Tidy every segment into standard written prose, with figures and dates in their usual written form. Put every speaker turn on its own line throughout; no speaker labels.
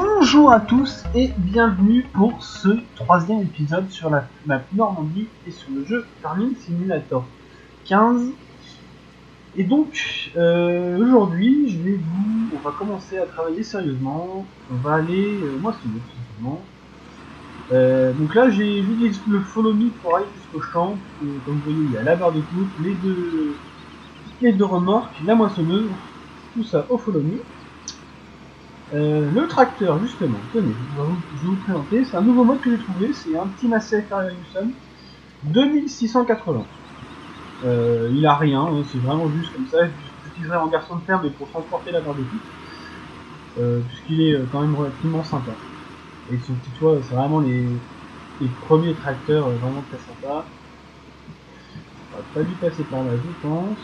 Bonjour à tous et bienvenue pour ce troisième épisode sur la map Normandie et sur le jeu Farming Simulator 15. Et donc aujourd'hui on va commencer à travailler sérieusement, on va aller moissonner tout simplement. Donc là j'utilise le follow me pour aller jusqu'au champ, parce que, comme vous voyez il y a la barre d'écoute, les deux remorques, la moissonneuse, tout ça au follow me. Le tracteur, justement, tenez, je vais vous présenter, c'est un nouveau mode que j'ai trouvé, c'est un petit Massey Ferguson 2680. Il a rien, hein, c'est vraiment juste comme ça, j'utiliserai en garçon de ferme mais pour transporter la barre d'écoute, puisqu'il est quand même relativement sympa. Et son petit toit, c'est vraiment les premiers tracteurs vraiment très sympas. On va pas dû passer par là, je pense.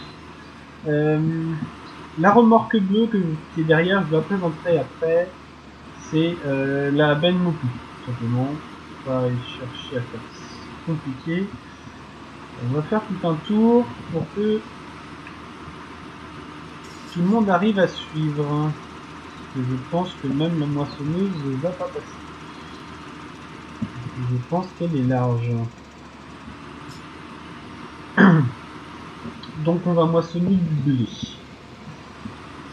La remorque bleue qui est derrière, je la présenterai après. C'est la Ben Moku, tout simplement. On va aller chercher à faire compliqué. On va faire tout un tour pour que tout le monde arrive à suivre. Parce que je pense que même la moissonneuse ne va pas passer. Je pense qu'elle est large. Donc on va moissonner du blé.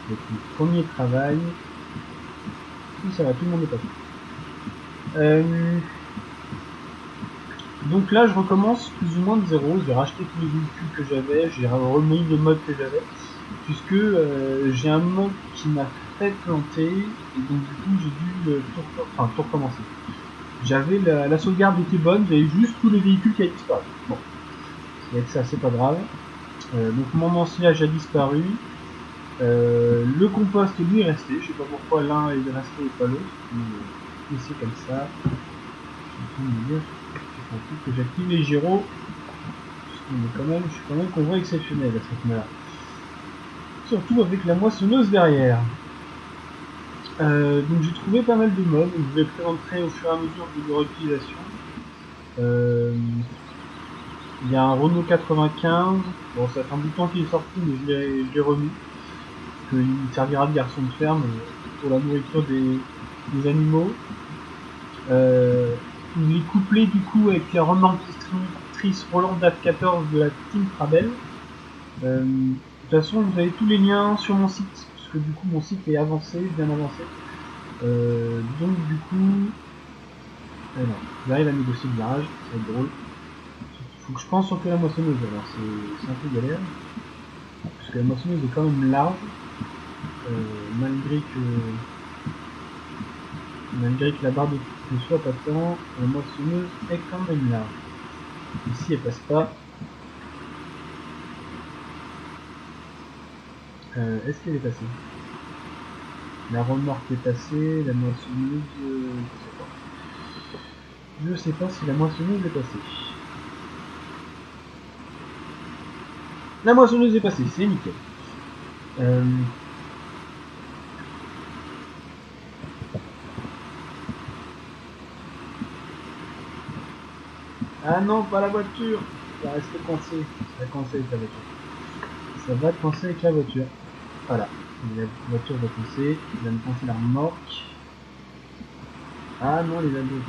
C'est le premier travail. Si ça va, tout le monde est passé. Donc là je recommence plus ou moins de zéro, j'ai racheté tous les véhicules que j'avais, j'ai remis le mode que j'avais, puisque j'ai un mode qui m'a fait planter, et donc du coup j'ai dû tout recommencer. J'avais la sauvegarde était bonne, j'avais juste tous les véhicules qui avaient disparu. Bon, avec ça c'est pas grave. Donc mon ensilage a disparu, le compost lui est resté, je sais pas pourquoi l'un est resté et pas l'autre, mais c'est comme ça. Je suis en train de me dire, que j'active les gyros. Je suis quand même qu'on voit exceptionnel à cette map. Surtout avec la moissonneuse derrière. Donc j'ai trouvé pas mal de modes, je vous les présenterai au fur et à mesure de leur utilisation. Il y a un Renault 95, bon ça fait un bout de temps qu'il est sorti mais je l'ai remis. Parce qu'il servira de garçon de ferme pour la nourriture des animaux. Il est couplé du coup avec la remorque distributrice Roland DAF 14 de la Team Trabel. De toute façon, vous avez tous les liens sur mon site, parce que du coup mon site est avancé, bien avancé. Donc du coup, alors, j'arrive à négocier le virage, ça va être drôle. Faut que je pense sur que la moissonneuse, alors c'est un peu galère, parce que la moissonneuse est quand même large, malgré que la barre de ne soit pas tant, la moissonneuse est quand même large. Ici elle passe pas. Est-ce qu'elle est passée? La remorque est passée, la moissonneuse, je sais pas si la moissonneuse est passée. La moissonneuse est passée, c'est nickel. Ah non, pas la voiture. Ça va rester coincé. Ça va coincer avec la voiture. Ça va coincer avec la voiture. Voilà. La voiture va coincer. Il va me coincer la remorque. Ah non, les ados.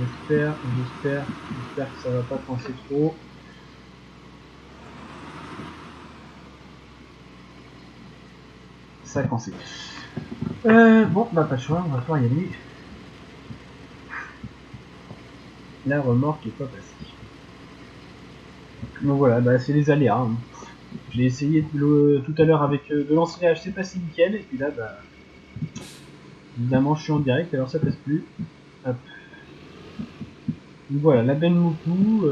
J'espère que ça va pas coincer trop. Ça a coincé. Bon, bah pas de choix, on va pouvoir y aller. La remorque est pas passée. Donc voilà, bah c'est les aléas. Hein. J'ai essayé tout à l'heure avec de l'ensilage, c'est passé nickel. Et puis là, bah évidemment, je suis en direct, alors ça passe plus. Hop. Donc voilà, la Ben Moku,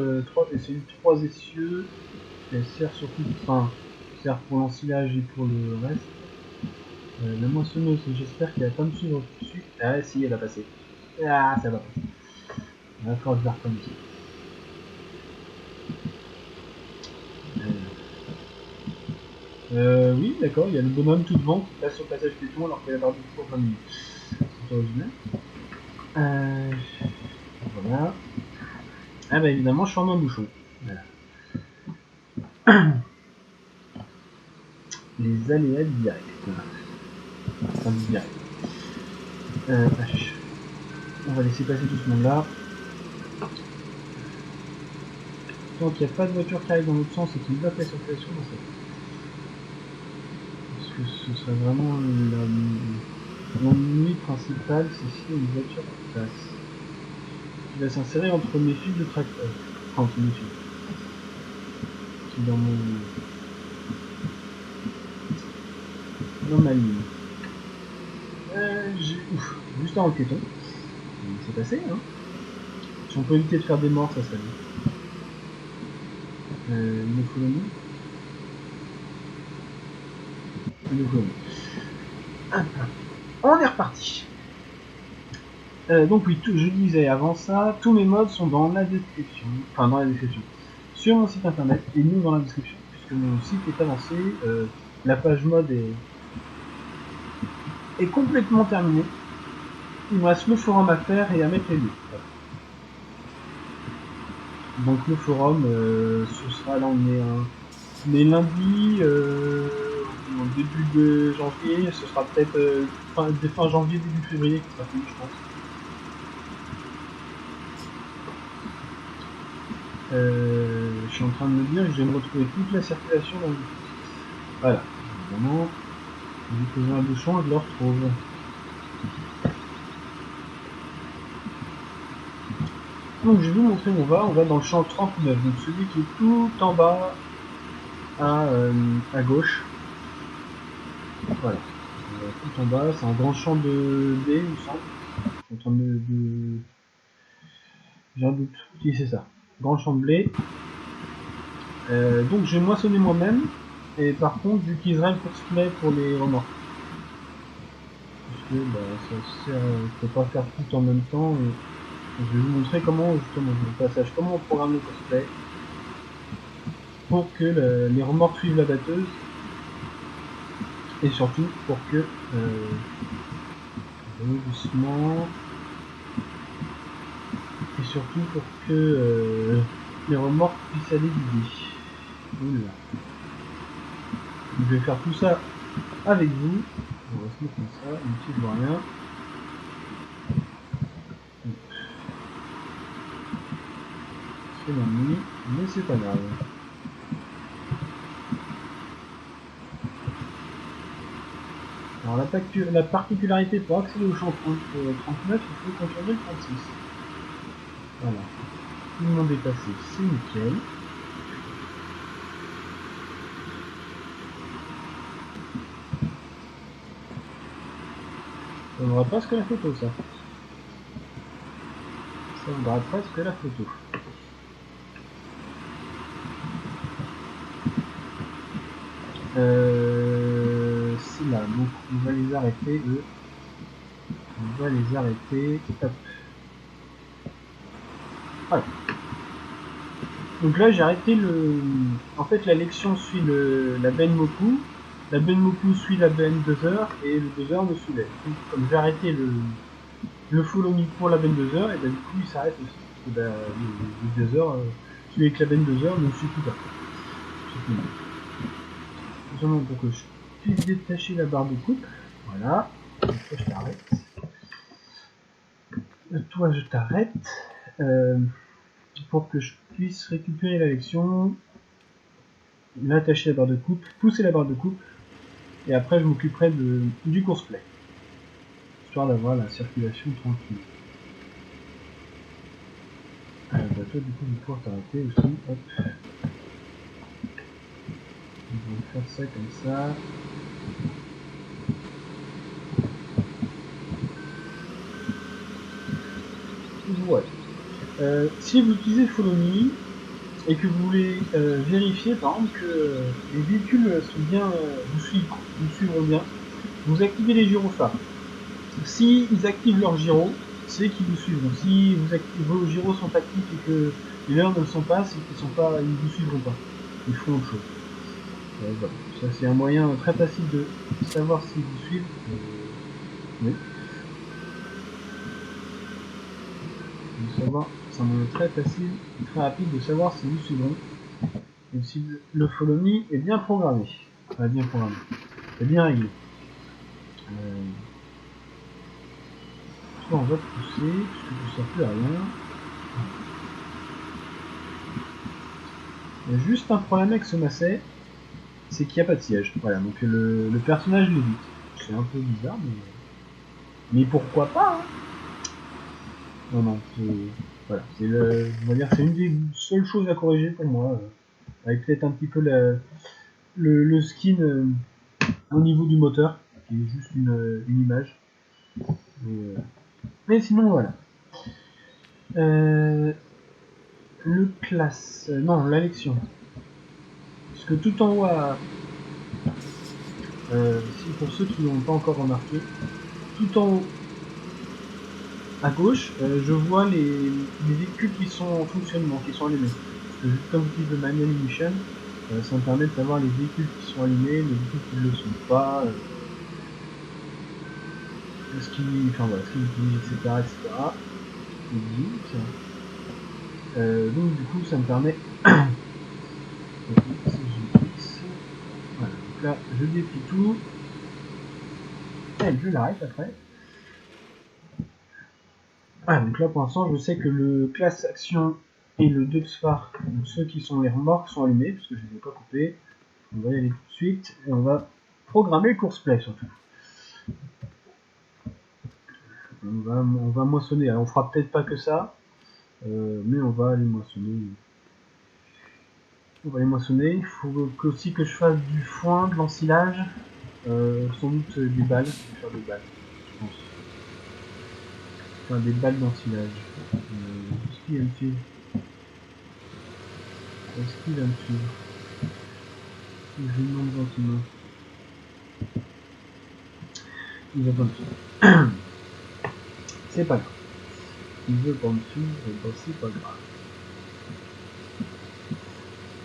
c'est une 3 essieux. Elle sert surtout, sert pour l'ensilage et pour le reste. La moissonneuse, j'espère qu'elle va pas me suivre tout de suite. Ah si, elle a passé. Ah, ça va passer. Il va falloir que je la recommence. Oui, d'accord, il y a le bonhomme tout devant qui passe au passage piéton alors qu'elle a perdu pour 20 minutes. C'est original. Voilà. Ah bah évidemment, je suis en un bouchon. Voilà. Les aléas directs. Enfin, direct. On va laisser passer tout ce monde-là. Tant qu'il n'y a pas de voiture qui arrive dans l'autre sens et qui bloque la circulation, moi ça. Parce que ce serait vraiment l'ennui principal, c'est s'il y a une voiture qui passe. Qui va s'insérer entre mes fils de tracteur. Enfin, entre mes fils. Qui est dans mon... dans ma ligne. Ouf, juste avant le piéton. C'est passé, hein. Si on peut éviter de faire des morts, ça serait bien. Il nous faut le nom. Il nous faut le nom. On est reparti. Donc oui, je disais avant ça, tous mes modes sont dans la description. Enfin, dans la description. Sur mon site internet, et nous dans la description, puisque mon site est avancé. La page mode est complètement terminée. Il me reste le forum à faire et à mettre les liens. Donc le forum, ce sera là, on est lundi, au début de janvier, ce sera peut-être fin janvier, début février qui sera fini, je pense. Je suis en train de me dire que je vais me retrouver toute la circulation dans le... Voilà, évidemment, vu que j'ai un bouchon, je le retrouve. Donc je vais vous montrer où on va dans le champ 39, donc celui qui est tout en bas à gauche. Voilà, tout en bas, c'est un grand champ de blé, il me semble. En train de... J'ai un doute, si c'est ça. Grand champ de blé. Donc j'ai moissonné moi-même, et par contre j'utiliserai le course-play pour les remorques. Parce que bah, ça sert, faut pas faire tout en même temps. Et je vais vous montrer comment, justement, au passage, comment on programme le course-play pour que les remorques suivent la batteuse, et surtout pour que doucement, et surtout pour que les remorques puissent aller guider. Oula. Je vais faire tout ça avec vous. On va se mettre comme ça, ici je vois rien. C'est la nuit, mais c'est pas grave. Alors la particularité pour accéder au champ 39, il faut contourner le 36. Voilà. Tout le monde est passé, c'est nickel. Ça vaudra presque la photo, ça. Ça vaudra presque la photo. C'est là, donc on va les arrêter, eux. On va les arrêter. Hop. Voilà. Donc là j'ai arrêté le... En fait la lection suit la Benmoku. La Benmoku suit la Ben 2h et le 2h me suivait. Donc comme j'ai arrêté le follow me pour la Ben 2h, et ben du coup il s'arrête aussi. Et ben le 2h, celui avec la Ben 2h ne suit plus pas. Simplement pour que je puisse détacher la barre de coupe. Voilà. Donc toi je t'arrête. Toi je t'arrête. Pour que je puisse récupérer la lection, l'attacher la barre de coupe, pousser la barre de coupe, et après je m'occuperai du course-play, histoire d'avoir la circulation tranquille. Bah toi du coup je vais pouvoir t'arrêter aussi, hop. On va faire ça comme ça. Voilà. Si vous utilisez Follow Me, et que vous voulez vérifier par exemple que les véhicules sont bien, vous suivront bien, vous activez les gyrophares. Si ils activent leur gyro, c'est qu'ils vous suivront. Si vos gyros sont actifs et que les leurs ne le sont pas, c'est qu'ils ne vous suivront pas. Ils feront autre chose. Voilà. Ça c'est un moyen très facile de savoir s'ils vous suivent. Oui. De savoir, c'est un moyen très facile, très rapide de savoir si vous suivront. Et si le follow me est bien programmé. Enfin, bien programmé. C'est bien réglé. Soit on va te pousser, puisque tu sers plus à rien. Il y a juste un problème avec ce Massey, c'est qu'il n'y a pas de siège. Voilà, donc le personnage l'évite. C'est un peu bizarre, mais pourquoi pas, hein. Non, non, voilà, on va dire, c'est une des seules choses à corriger pour moi, avec peut-être un petit peu le skin au niveau du moteur, qui est juste une image. Mais sinon, voilà. Le classe, non, l'élection. Parce que tout en haut, si pour ceux qui n'ont pas encore remarqué, tout en haut à gauche, je vois les véhicules qui sont en fonctionnement, qui sont allumés. Parce que juste comme j'utilise le manual ignition, ça me permet de savoir les véhicules qui sont allumés, les véhicules qui ne le sont pas, ce qu'ils utilisent, etc. Donc du coup, ça me permet. Voilà, donc là, je déplie tout. Et je l'arrête après. Ah, donc là pour l'instant je sais que le classe action et le Duxfar, donc ceux qui sont les remorques, sont allumés, puisque je ne les ai pas coupés. On va y aller tout de suite, et on va programmer le course play surtout. On va moissonner, alors on fera peut-être pas que ça, mais on va aller moissonner. On va aller moissonner, il faut aussi que je fasse du foin, de l'ensilage, sans doute des balles, je vais faire des balles, je pense. Faire des balles d'ensilage. Est-ce qu'il va me suivre? Est-ce qu'il va me suivre? Je lui demande gentiment. Il va pas me suivre. C'est pas grave. Il veut pas me suivre, bah c'est pas grave.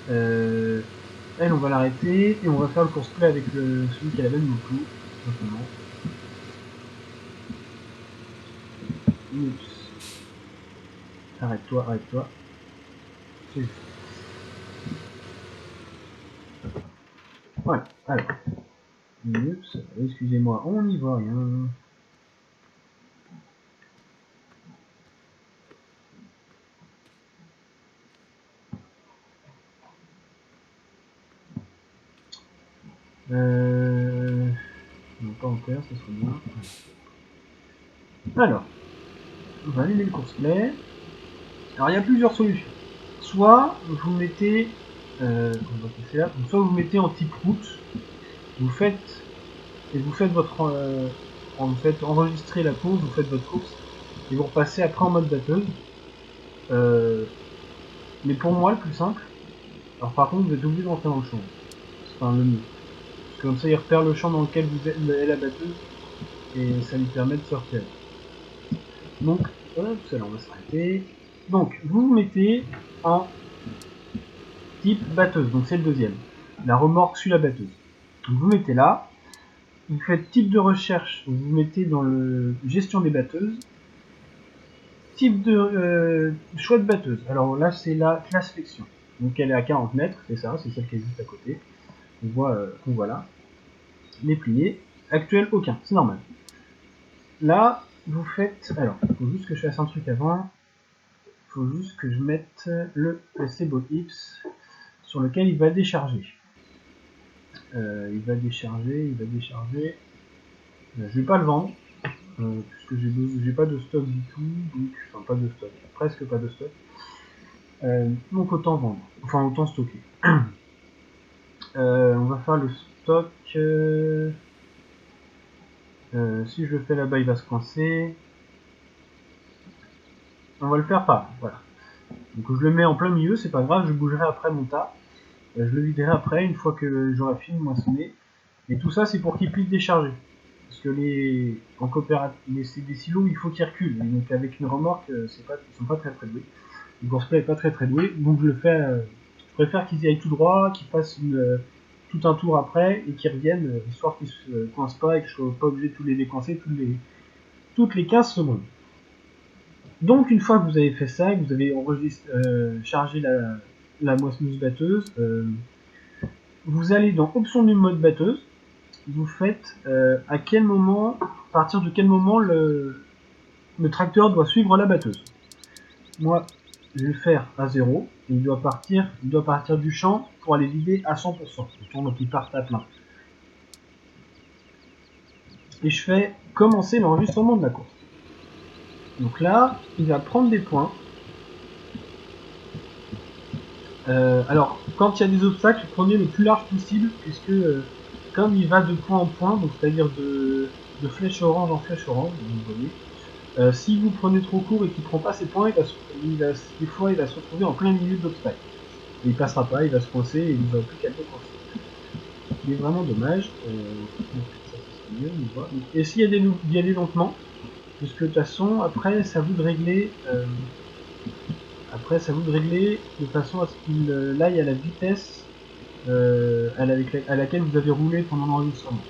Elle, on va l'arrêter et on va faire le course play avec celui qui a la même moto, simplement. Oups. Arrête-toi, arrête-toi. C'est juste. Voilà, alors. Oups, excusez-moi, on n'y voit rien. Non, pas encore, ça serait bien. Alors, on va allumer le course play. Alors, il y a plusieurs solutions. Soit vous mettez, on va passer là, donc soit vous mettez en type route, vous faites votre, vous faites enregistrer la course, vous faites votre course et vous repassez après en mode batteuse. Mais pour moi, le plus simple, alors par contre, vous êtes obligé de rentrer dans le champ. C'est enfin le mieux. Parce que comme ça, il repère le champ dans lequel vous êtes, est la batteuse et ça lui permet de se repérer. Donc, tout ça là, on va s'arrêter. Donc, vous vous mettez en type batteuse, donc c'est le deuxième. La remorque suit la batteuse. Donc, vous mettez là. Vous faites type de recherche, vous vous mettez dans le gestion des batteuses. Type de choix de batteuse. Alors là, c'est la classe flexion. Donc elle est à 40 mètres, c'est ça, c'est celle qui est juste à côté. On voit là. Les pliés. Actuel, aucun, c'est normal. Là, vous faites. Alors, il faut juste que je fasse un truc avant. Il faut juste que je mette le Sebo Ips sur lequel il va décharger. Il va décharger. Je vais pas le vendre. Puisque j'ai pas de stock du tout, donc, enfin pas de stock, presque pas de stock. Donc autant vendre, enfin autant stocker. On va faire le stock. Si je le fais là-bas, il va se coincer. On va le faire pas, voilà. Donc je le mets en plein milieu, c'est pas grave, je bougerai après mon tas. Je le viderai après, une fois que j'aurai fini de moissonner. Et tout ça, c'est pour qu'il puisse décharger. Parce que en coopérative, c'est des silos, il faut qu'ils reculent. Et donc avec une remorque, ils sont pas très doués. Le courseplay est pas très doué, donc je préfère qu'ils y aillent tout droit, qu'ils fassent tout un tour après et qu'ils reviennent, histoire qu'ils se coincent pas et que je sois pas obligé de tous les décoincer toutes les 15 secondes. Donc une fois que vous avez fait ça et que vous avez chargé la moissonneuse batteuse, vous allez dans option du mode batteuse. vous faites à partir de quel moment le tracteur doit suivre la batteuse. Moi, je vais le faire à 0, et il doit partir du champ pour aller vider à 100%, donc il parte à plein. Et je fais commencer l'enregistrement de la course. Donc là, il va prendre des points. Alors, quand il y a des obstacles, prenez le plus large possible, puisque comme il va de point en point, donc c'est-à-dire de flèche orange en flèche orange, vous voyez, si vous prenez trop court et qu'il ne prend pas ses points, des fois il va se retrouver en plein milieu d'obstacles. Il passera pas, il va se coincer et il ne va plus qu'à décoincer. Ce qui est vraiment dommage. Et s'il y a des lentements, puisque de toute façon, après, ça vous de régler. De façon à ce qu'il aille à la vitesse à laquelle vous avez roulé pendant l'enregistrement.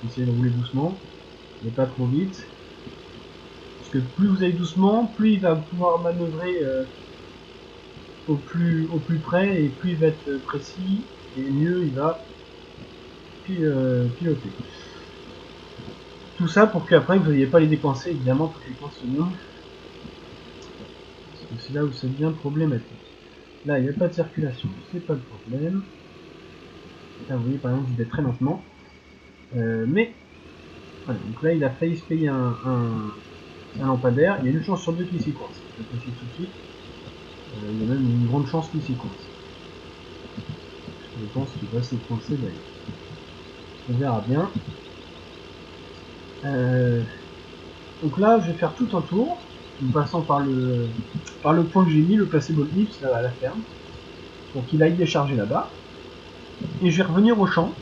Essayez de rouler doucement, mais pas trop vite. Parce que plus vous allez doucement, plus il va pouvoir manœuvrer au plus près, et plus il va être précis, et mieux il va piloter. Tout ça pour qu'après vous n'ayez pas les décoincer évidemment toutes les 15 secondes. Parce que c'est là où ça devient problématique. Là il n'y a pas de circulation, c'est pas le problème. Là vous voyez par exemple je vais très lentement. Mais voilà, donc là il a failli se payer un lampadaire, il y a une chance sur deux qu'il s'y coince. Je le précise tout de suite. Il y a même une grande chance qu'il s'y coince. Je pense qu'il va s'y coincer d'ailleurs. On verra bien. Donc là je vais faire tout un tour, en passant par le point que j'ai mis, le placebo ellipse là à la ferme. Donc il aille décharger là-bas. Et je vais revenir au champ.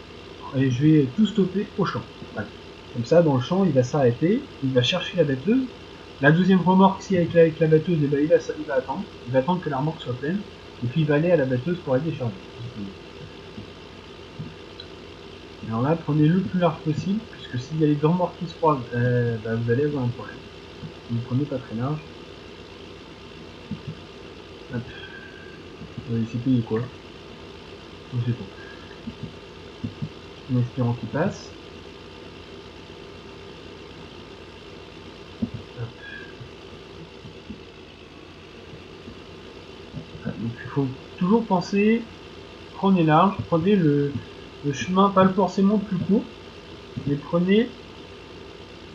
Et je vais tout stopper au champ. Voilà. Comme ça, dans le champ, il va s'arrêter, il va chercher la batteuse. La deuxième remorque, si avec la batteuse, eh ben, il va attendre. Il va attendre que la remorque soit pleine. Et puis il va aller à la batteuse pour aller décharger. Alors là, prenez le plus large possible, puisque s'il y a les deux remorques qui se croisent, bah, vous allez avoir un problème. Vous ne prenez pas très large. Hop. C'est payé quoi? Je sais pas. En espérant qu'il passe. Donc il faut toujours penser, prenez large, prenez le chemin, pas forcément le plus court, mais prenez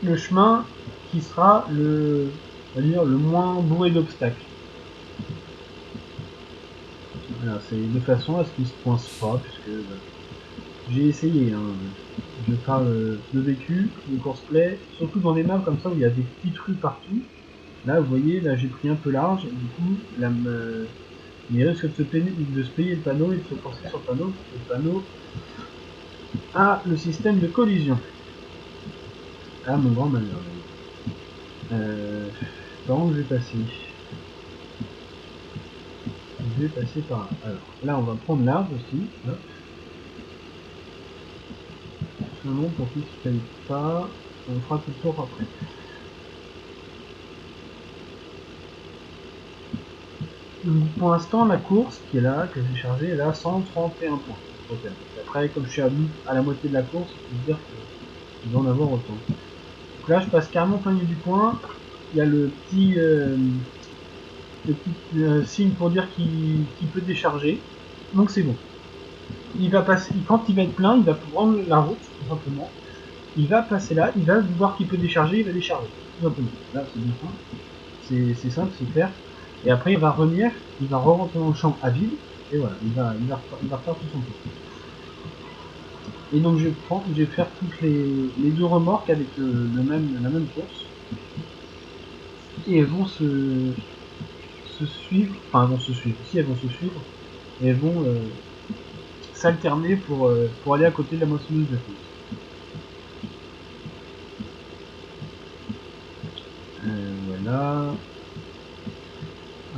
le chemin qui sera le moins bourré d'obstacles. Voilà, c'est de façon à ce qu'il se coince pas, puisque bah, j'ai essayé, hein. Je parle de vécu, de courseplay, surtout dans des maps comme ça où il y a des petites rues partout. Là, vous voyez, là j'ai pris un peu large, et du coup, il risque de se payer le panneau et de se coincer sur le panneau. Le panneau a le système de collision. Ah, mon grand malheur. Par où je vais passer? Je vais passer par là. Alors, là, on va prendre l'arbre aussi. Hop. Sinon, pour qu'il ne se paye pas, on fera tout le tour après. Donc, pour l'instant, la course qui est là, que j'ai chargée, elle a 131 points. Okay. Après, comme je suis à la moitié de la course, je peux dire qu'il va en avoir autant. Donc là, je passe carrément plein milieu du point. Il y a le petit signe pour dire qu'il peut décharger. Donc c'est bon. Il va passer, quand il va être plein, il va prendre la route, tout simplement. Il va passer là, il va voir qu'il peut décharger, il va décharger. Tout simplement. Là, c'est bien simple. C'est simple, c'est clair. Et après, il va revenir, il va re-rentrer dans le champ à vide. Et voilà, il va refaire tout son tour. Et donc je vais faire toutes les deux remorques avec la même course. Et elles vont se suivre, enfin elles vont se suivre, si elles vont se suivre, et elles vont s'alterner pour aller à côté de la moissonneuse de feu. Voilà.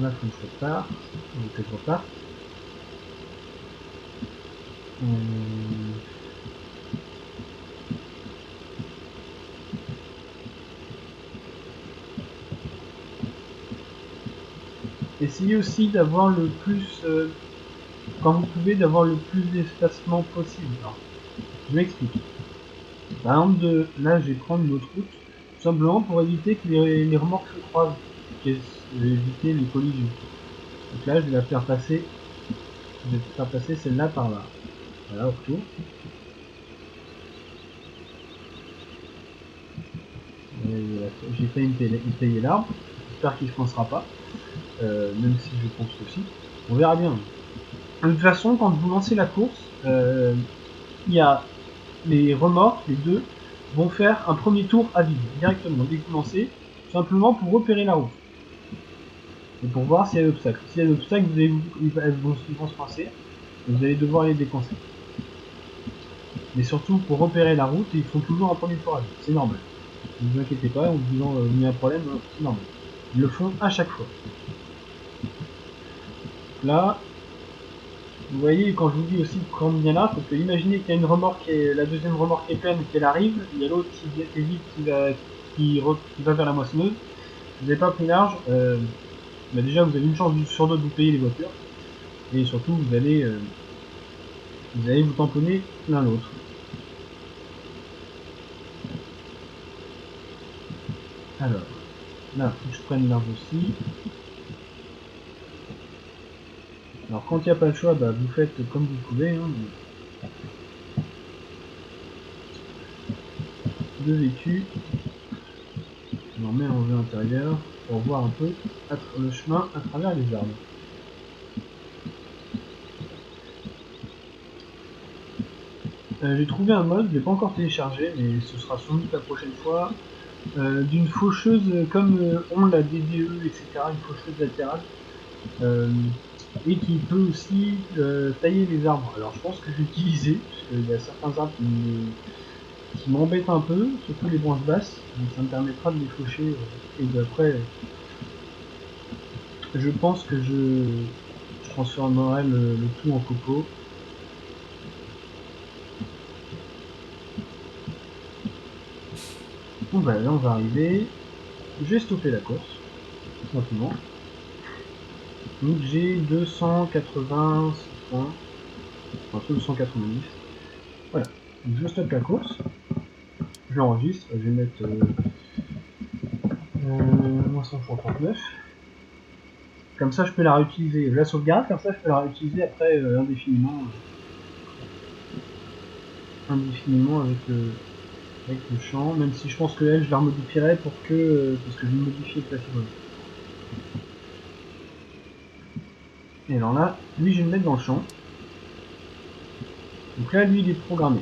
Là, faut que je reparte. Donc je reparte. Essayez aussi d'avoir le plus, quand vous pouvez, d'avoir le plus d'espacement possible. Alors, je m'explique. Par exemple, là, je vais prendre une autre route, tout simplement pour éviter que les remorques se croisent, et éviter les collisions. Donc là, je vais faire passer celle-là par là. Voilà, au retour. J'ai failli me payer l'arbre. J'espère qu'il ne foncera pas, même si je pense que si. On verra bien. De toute façon, quand vous lancez la course, il y a les remorques, les deux, vont faire un premier tour à vide, directement, dès que vous lancez, tout simplement pour repérer la route. Et pour voir s'il y a l'obstacle. S'il y a l'obstacle, ils vont se coincer, et vous allez devoir les décoincer. Mais surtout, pour repérer la route, ils font toujours un premier tour à vide, c'est normal. Ne vous inquiétez pas, en vous disant il y a un problème, c'est normal. Ils le font à chaque fois. Là, vous voyez, quand je vous dis aussi de prendre bien là, parce que imaginez qu'il y a une remorque, la deuxième remorque est pleine, qu'elle arrive, il y a l'autre qui est vite, qui va vers la moissonneuse. Vous n'avez pas pris large, bah déjà vous avez une chance sur deux de vous payer les voitures, et surtout vous allez vous tamponner l'un l'autre. Alors, là, faut que je prenne l'arbre aussi. Alors quand il n'y a pas le choix, bah, vous faites comme vous pouvez. Hein. Deux vécus. On en met en vue intérieure pour voir un peu le chemin à travers les arbres. J'ai trouvé un mode, je ne l'ai pas encore téléchargé, mais ce sera sans doute la prochaine fois, d'une faucheuse comme on la DDE, etc., une faucheuse latérale, et qui peut aussi tailler les arbres. Alors je pense que je vais l'utiliser, parce qu'il y a certains arbres qui m'embêtent un peu, surtout les branches basses, donc ça me permettra de les faucher, et d'après, je pense que je transformerai le tout en coco. Bon bah là on va arriver, je vais stopper la course, tout simplement. Donc j'ai 286 points, enfin 290. Voilà, donc je stoppe la course, je l'enregistre, je vais mettre moi 139. Comme ça je peux la réutiliser, je la sauvegarde, comme ça je peux la réutiliser après indéfiniment avec le champ, même si je pense que elle je la remodifierai pour que parce que je vais modifier le classique. Et alors là, lui je vais le mettre dans le champ. Donc là lui il est programmé.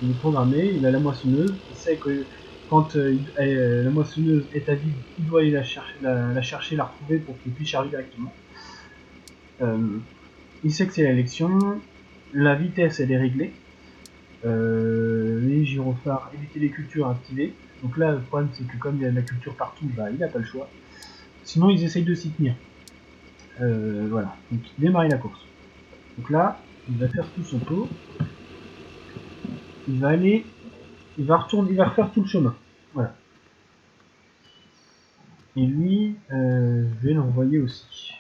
Il est programmé, il a la moissonneuse, il sait que quand la moissonneuse est à vide, il doit aller la chercher, la retrouver pour qu'il puisse charger directement. Il sait que c'est l'élection, la vitesse elle est réglée, les gyrophares, éviter les cultures activées. Donc là le problème c'est que comme il y a de la culture partout, bah, il n'a pas le choix. Sinon ils essayent de s'y tenir. Voilà, donc démarrer la course. Donc là, il va faire tout son tour. Il va aller, il va refaire tout le chemin. Voilà. Et lui, je vais l'envoyer aussi.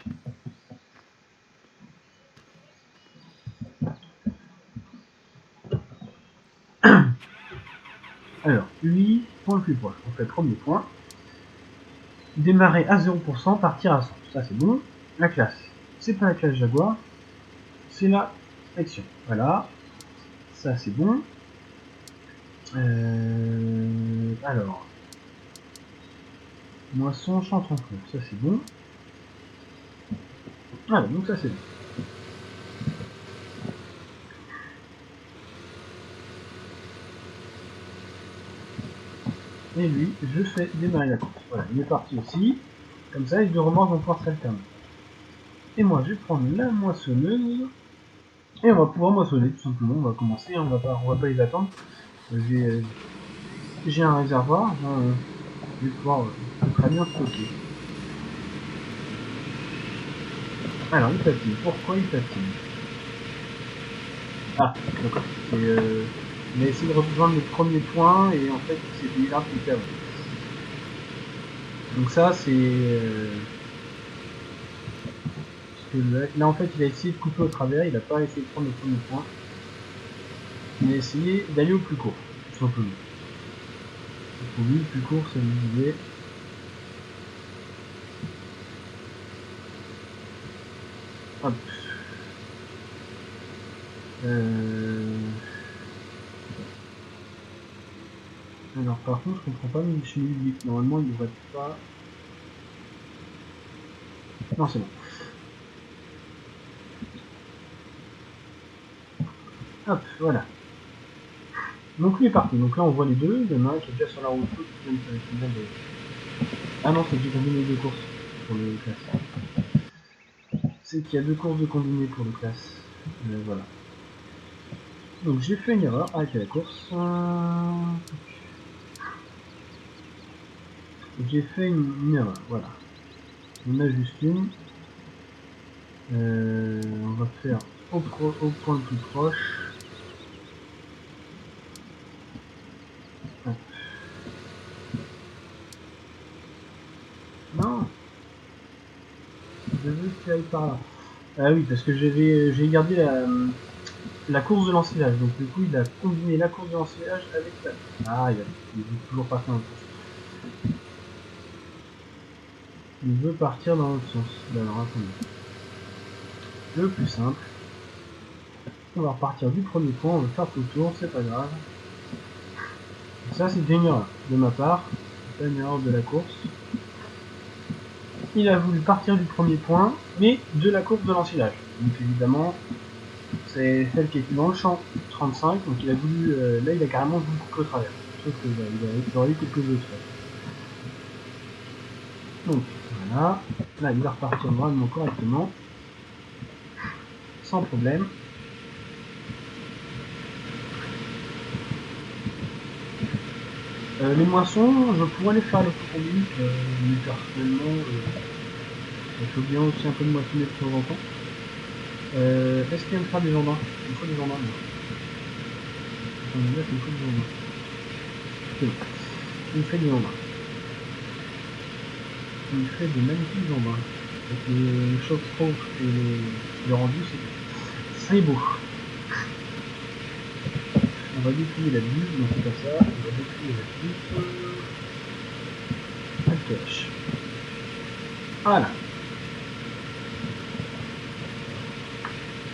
Alors, lui, point le plus proche. On fait premier point. Démarrer à 0%, partir à 100. Ça, c'est bon. La classe. C'est pas la classe Jaguar. C'est la section. Voilà. Ça, c'est bon. Alors. Moisson, champ en cours. Ça, c'est bon. Voilà, donc ça, c'est bon. Et lui, je fais démarrer la course. Voilà, il est parti aussi. Comme ça, les deux remorques vont pouvoir s'alterner. Et moi, je vais prendre la moissonneuse. Et on va pouvoir moissonner, tout simplement. On va commencer, on va pas les attendre. J'ai un réservoir, je vais pouvoir très bien stocker. Alors, il patine. Pourquoi il patine? Ah, d'accord. Il a essayé de rejoindre le premier point et en fait, c'est des arbres qui étaient avant. Donc ça, c'est... là, en fait, il a essayé de couper au travers, il n'a pas essayé de prendre le premier point. Il a essayé d'aller au plus court. tout simplement. Pour lui, le plus court, ça me disait. Hop. Alors par contre, je comprends pas le chez lui. Normalement, il devrait pas. Non, c'est bon. Hop, voilà. Donc lui est parti. Donc là, on voit les deux. Il y en a un qui est déjà sur la route. Ah non, c'est que j'ai combiné deux courses pour le classe. C'est qu'il y a deux courses de combiné pour le classe. Voilà. Donc j'ai fait une erreur avec la course. J'ai fait une erreur, voilà. On a juste une. On va faire au point le plus proche. Hop. Non, je veux que tu ailles par là. Ah oui, parce que j'ai gardé la course de l'ensilage. Donc du coup, il a combiné la course de l'ensilage avec la... Ah, il veut toujours pas faire un sens. Il veut partir dans l'autre sens. Ben alors attendez. Le plus simple. On va repartir du premier point, on va faire tout le tour, c'est pas grave. Ça, c'est une erreur de ma part. C'est pas une erreur de la course. Il a voulu partir du premier point, mais de la course de l'ensilage. Donc évidemment, c'est celle qui est dans le champ 35, donc il a voulu, là il a carrément voulu couper au travers. Sauf que il aurait eu quelque chose de fait. Donc voilà, là il va repartir vraiment correctement, sans problème. Les moissons, je pourrais les faire l'autoconduite, mais personnellement, il faut bien aussi un peu de moissonner de temps en temps. Est-ce qu'il va me faire des jardins? Il me faut des jardins, moi. Attends, là, il me faut des jardins. C'est bon. Il me fait des jardins. Il me fait de magnifiques jardins. Avec les choc-stroke et le rendu, c'est beau. On va déplier la buse, non c'est pas ça. On va déplier la buse. Cache. Voilà.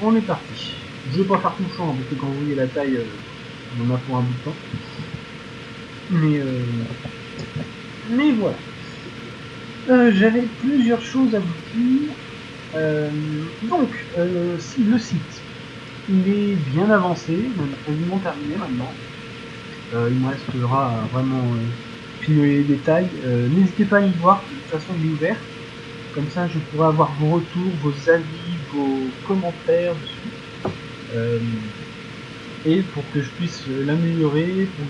On est parti. Je vais pas faire tout le champ, parce que quand vous voyez la taille, on en a pour un bout de temps. Mais voilà. J'avais plusieurs choses à vous dire. Donc, si le site, il est bien avancé, on a quasiment terminé maintenant. Il me restera vraiment finir les détails. N'hésitez pas à y voir, de toute façon il est ouvert. Comme ça je pourrai avoir vos retours, vos avis, vos commentaires dessus. Et pour que je puisse l'améliorer, pour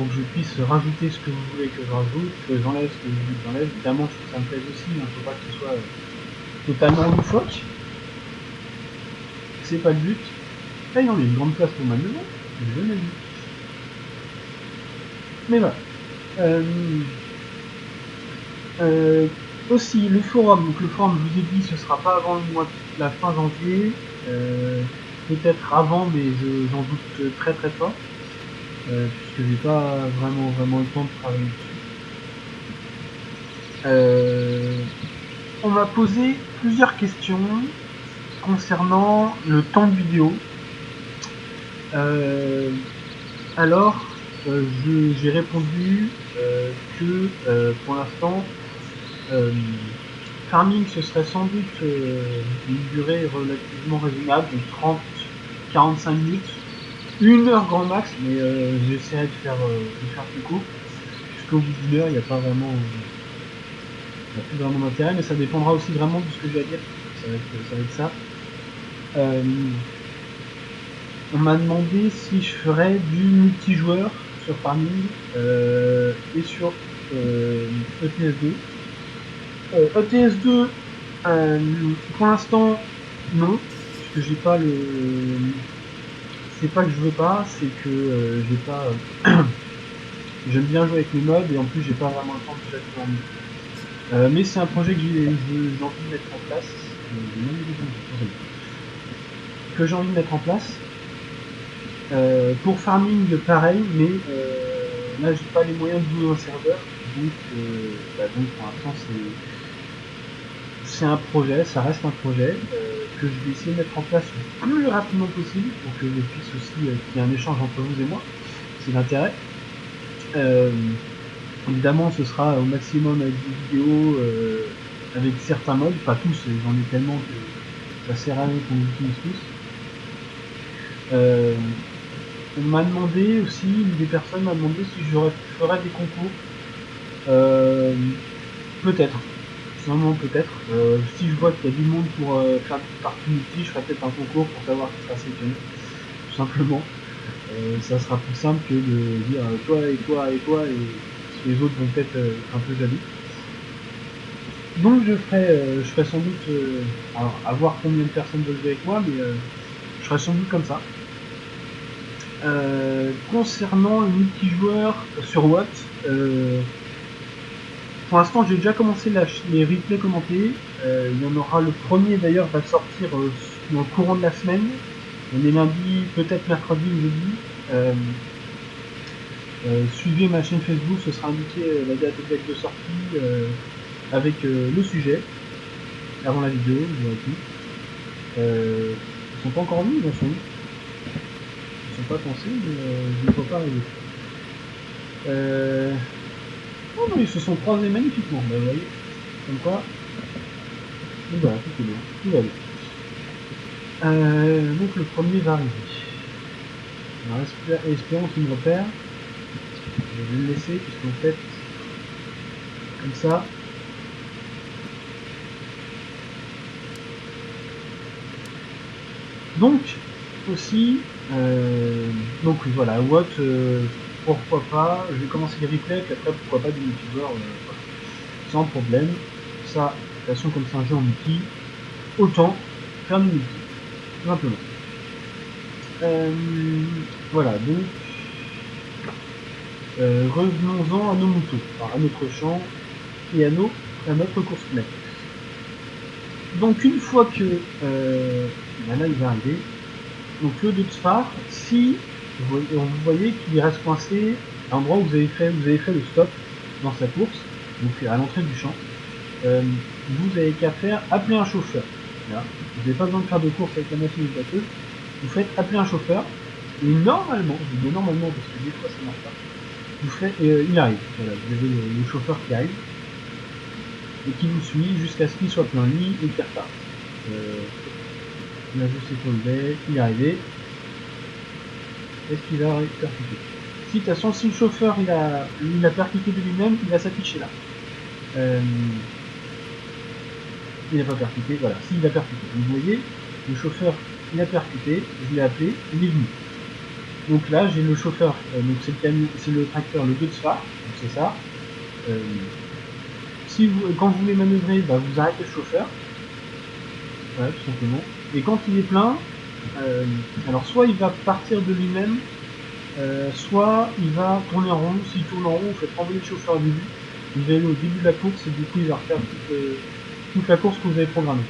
que je puisse rajouter ce que vous voulez que je rajoute, que j'enlève ce que vous voulez que j'enlève. Évidemment, ça me plaise aussi, il ne faut pas que ce soit totalement loufoque. C'est pas le but. Là, il y a une grande place pour ma maison, je l'ai vu. Mais voilà. Aussi, le forum, donc le forum, je vous ai dit, ce sera pas avant le mois de la fin janvier. Peut-être avant, mais j'en doute très très fort. Puisque j'ai pas vraiment le temps de travailler dessus. On m'a posé plusieurs questions concernant le temps de vidéo. Alors, j'ai répondu que pour l'instant, Farming ce serait sans doute une durée relativement raisonnable, de 30-45 minutes, 1 heure grand max, mais j'essaierai de faire plus court, puisqu'au bout d'une heure, il n'y a pas vraiment, plus vraiment d'intérêt, mais ça dépendra aussi vraiment de ce que j'ai à dire. Ça va être ça. On m'a demandé si je ferais du multijoueur sur Farming et sur ETS2. ETS2, pour l'instant, non, puisque j'ai pas le. C'est pas que je veux pas, c'est que j'ai pas. J'aime bien jouer avec les mods et en plus j'ai pas vraiment le temps de jouer en mode. Mais c'est un projet que j'ai envie de mettre en place. Que j'ai envie de mettre en place. Pour farming, pareil, mais là j'ai pas les moyens de louer un serveur, donc, donc pour l'instant c'est un projet, ça reste un projet que je vais essayer de mettre en place le plus rapidement possible pour que je puisse aussi qu'il y ait un échange entre vous et moi. C'est l'intérêt. Évidemment, ce sera au maximum avec des vidéos, avec certains modes, pas tous, j'en ai tellement que ça sert à rien qu'on les utilise tous. On m'a demandé aussi, des personnes m'a demandé si je ferais des concours. Peut-être. Sûrement peut-être. Si je vois qu'il y a du monde pour faire du partie multi, je ferai peut-être un concours pour savoir qui sera sélectionné. Tout simplement. Ça sera plus simple que de dire toi et toi et toi, et les autres vont peut-être être un peu jaloux. Donc je ferai sans doute, alors à voir combien de personnes veulent jouer avec moi, mais je ferai sans doute comme ça. Concernant le multijoueur sur Watt, pour l'instant j'ai déjà commencé les replays commentés. Il y en aura le premier d'ailleurs va sortir dans le courant de la semaine. On est lundi, peut-être mercredi ou jeudi. Suivez ma chaîne Facebook, ce sera indiqué la date exacte de sortie avec le sujet avant la vidéo, vous aurez tout. Ils sont pas encore mis, ils en sont mis. Ils sont pas pensés, mais je ne vois pas arriver. Oh non, ils se sont croisés magnifiquement, bah, vous voyez. Comme quoi, donc voilà, tout est bien, tout va bien. Donc le premier va arriver. Alors espérons qu'il me repère. Je vais le laisser, puisqu'en fait, comme ça. Donc, aussi, donc oui, voilà, Watt, pourquoi pas, je vais commencer les replays, puis après, pourquoi pas des youtubeurs, voilà. Sans problème. Ça, de toute façon, comme c'est un jeu en multi, autant faire du multi, tout simplement. Voilà, donc, revenons-en à nos moutons, enfin, à notre champ et à notre course play. Donc une fois que là il va arriver, donc le Duxfar, si vous voyez qu'il reste coincé à l'endroit où vous avez fait le stop dans sa course, donc à l'entrée du champ, vous avez qu'à faire appeler un chauffeur. Voilà. Vous n'avez pas besoin de faire de course avec la machine de batteuse, vous faites appeler un chauffeur, et normalement, je dis normalement parce que des fois ça marche pas, vous faites, il arrive, voilà, vous avez le chauffeur qui arrive, et qui vous suit jusqu'à ce qu'il soit plein lit et qu'il reparte. Il a juste épaulé, il est arrivé. Est-ce qu'il va percuter? Si, de toute façon, si le chauffeur il a percuté de lui-même, il va s'afficher là. Il n'a pas percuté, voilà. S'il a percuté, vous voyez, le chauffeur il a percuté, je l'ai appelé, il est venu. Donc là, j'ai le chauffeur, donc c'est le camion, c'est le tracteur, le 2 de phare, donc c'est ça. Si quand vous voulez manœuvrer, bah, vous arrêtez le chauffeur, voilà, tout simplement. Et quand il est plein, alors soit il va partir de lui-même, soit il va tourner en rond. S'il tourne en rond, vous faites renvoyer le chauffeur au début. Il va aller au début de la course et du coup il va refaire toute la course que vous avez programmée.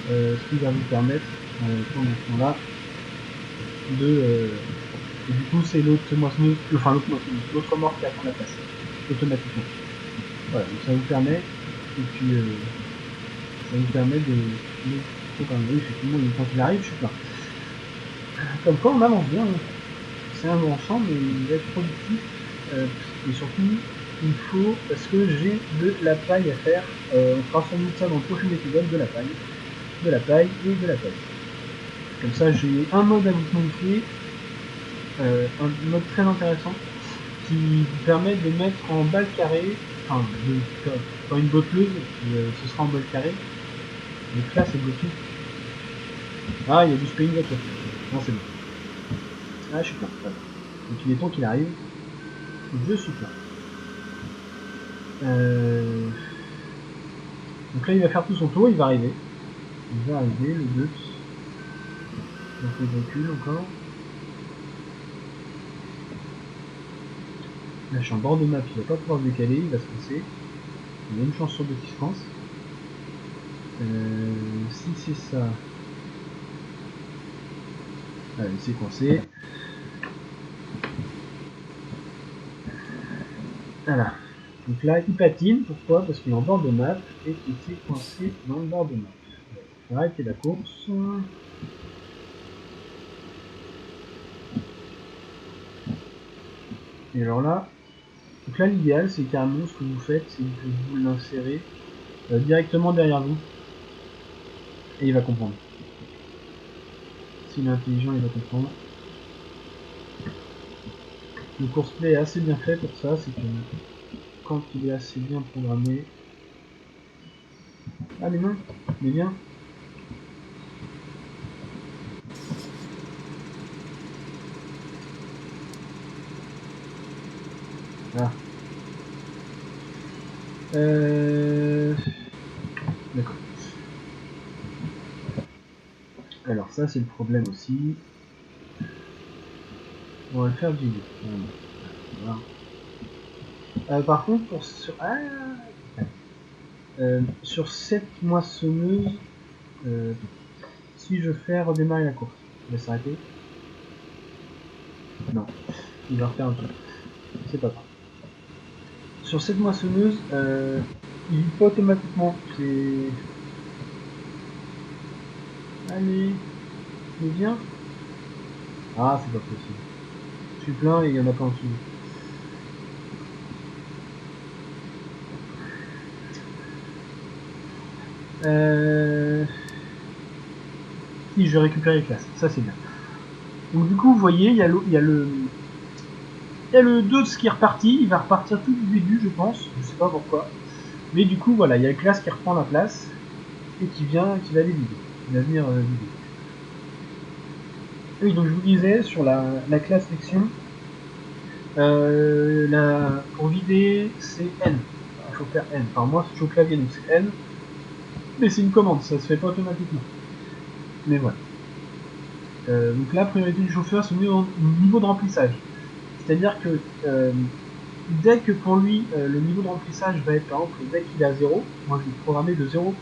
Ce qui va vous permettre, pendant ce temps-là, et du coup c'est l'autre moissonneuse, enfin l'autre remorque qui va prendre la place, automatiquement. Voilà, donc ça vous permet, et puis ça vous permet de oui, effectivement, quand il arrive, je suis plein. Comme quoi on avance bien, hein. C'est un bon champ, mais il va être productif, et surtout il faut, parce que j'ai de la paille à faire, on fera sans doute ça dans le prochain épisode, de la paille et de la paille. Comme ça j'ai un mode à vous montrer, un mode très intéressant qui vous permet de mettre en balle carrée, enfin dans une botteleuse, ce sera en balle carrée. Donc là c'est bloqué. Ah, il y a du spinning voiture. Non, c'est bon. Ah, je suis plein. Voilà. Donc il est temps qu'il arrive. Je suis plein. Donc là il va faire tout son tour, il va arriver. Il va arriver, le but. Donc il recule encore. Là je suis en bord de map, il va pas pouvoir se décaler, il va se coincer. Il y a une chance sur deux qu'il se coince. Si c'est ça. Allez, il s'est coincé. Voilà. Donc là, il patine. Pourquoi? Parce qu'il est en bord de map et qu'il s'est coincé dans le bord de map. On va arrêter la course. Et alors là, donc là l'idéal, c'est carrément ce que vous faites, c'est que vous l'insérez directement derrière vous. Et il va comprendre. S'il est intelligent, il va comprendre. Le courseplay est assez bien fait pour ça, c'est que quand il est assez bien programmé... Ah mais non, mais bien. Ah. D'accord. Alors ça c'est le problème aussi. On va le faire du voilà. Par contre pour sur cette moissonneuse, si je fais redémarrer la course, il va s'arrêter. Non, il va refaire un tour. C'est pas grave. Sur cette moissonneuse, il vit pas automatiquement. C'est... Allez, mais viens. Ah, c'est pas possible. Je suis plein et il y en a pas en dessous. Si, je vais récupérer les classes. Ça, c'est bien. Donc, du coup, vous voyez, il y a le 2 qui est reparti. Il va repartir tout du début, je pense. Je sais pas pourquoi. Mais du coup, voilà, il y a la classe qui reprend la place et qui va les vider. Qui va venir vider. Oui, donc je vous disais, sur la classe section, pour vider, c'est N. Il faut faire N. Enfin, moi, je suis au clavier, donc c'est N. Mais c'est une commande, ça se fait pas automatiquement. Mais voilà. Donc là, priorité du chauffeur, c'est au niveau de remplissage. C'est-à-dire que dès que pour lui, le niveau de remplissage va être, par exemple, dès qu'il est à 0, moi je vais programmer de 0,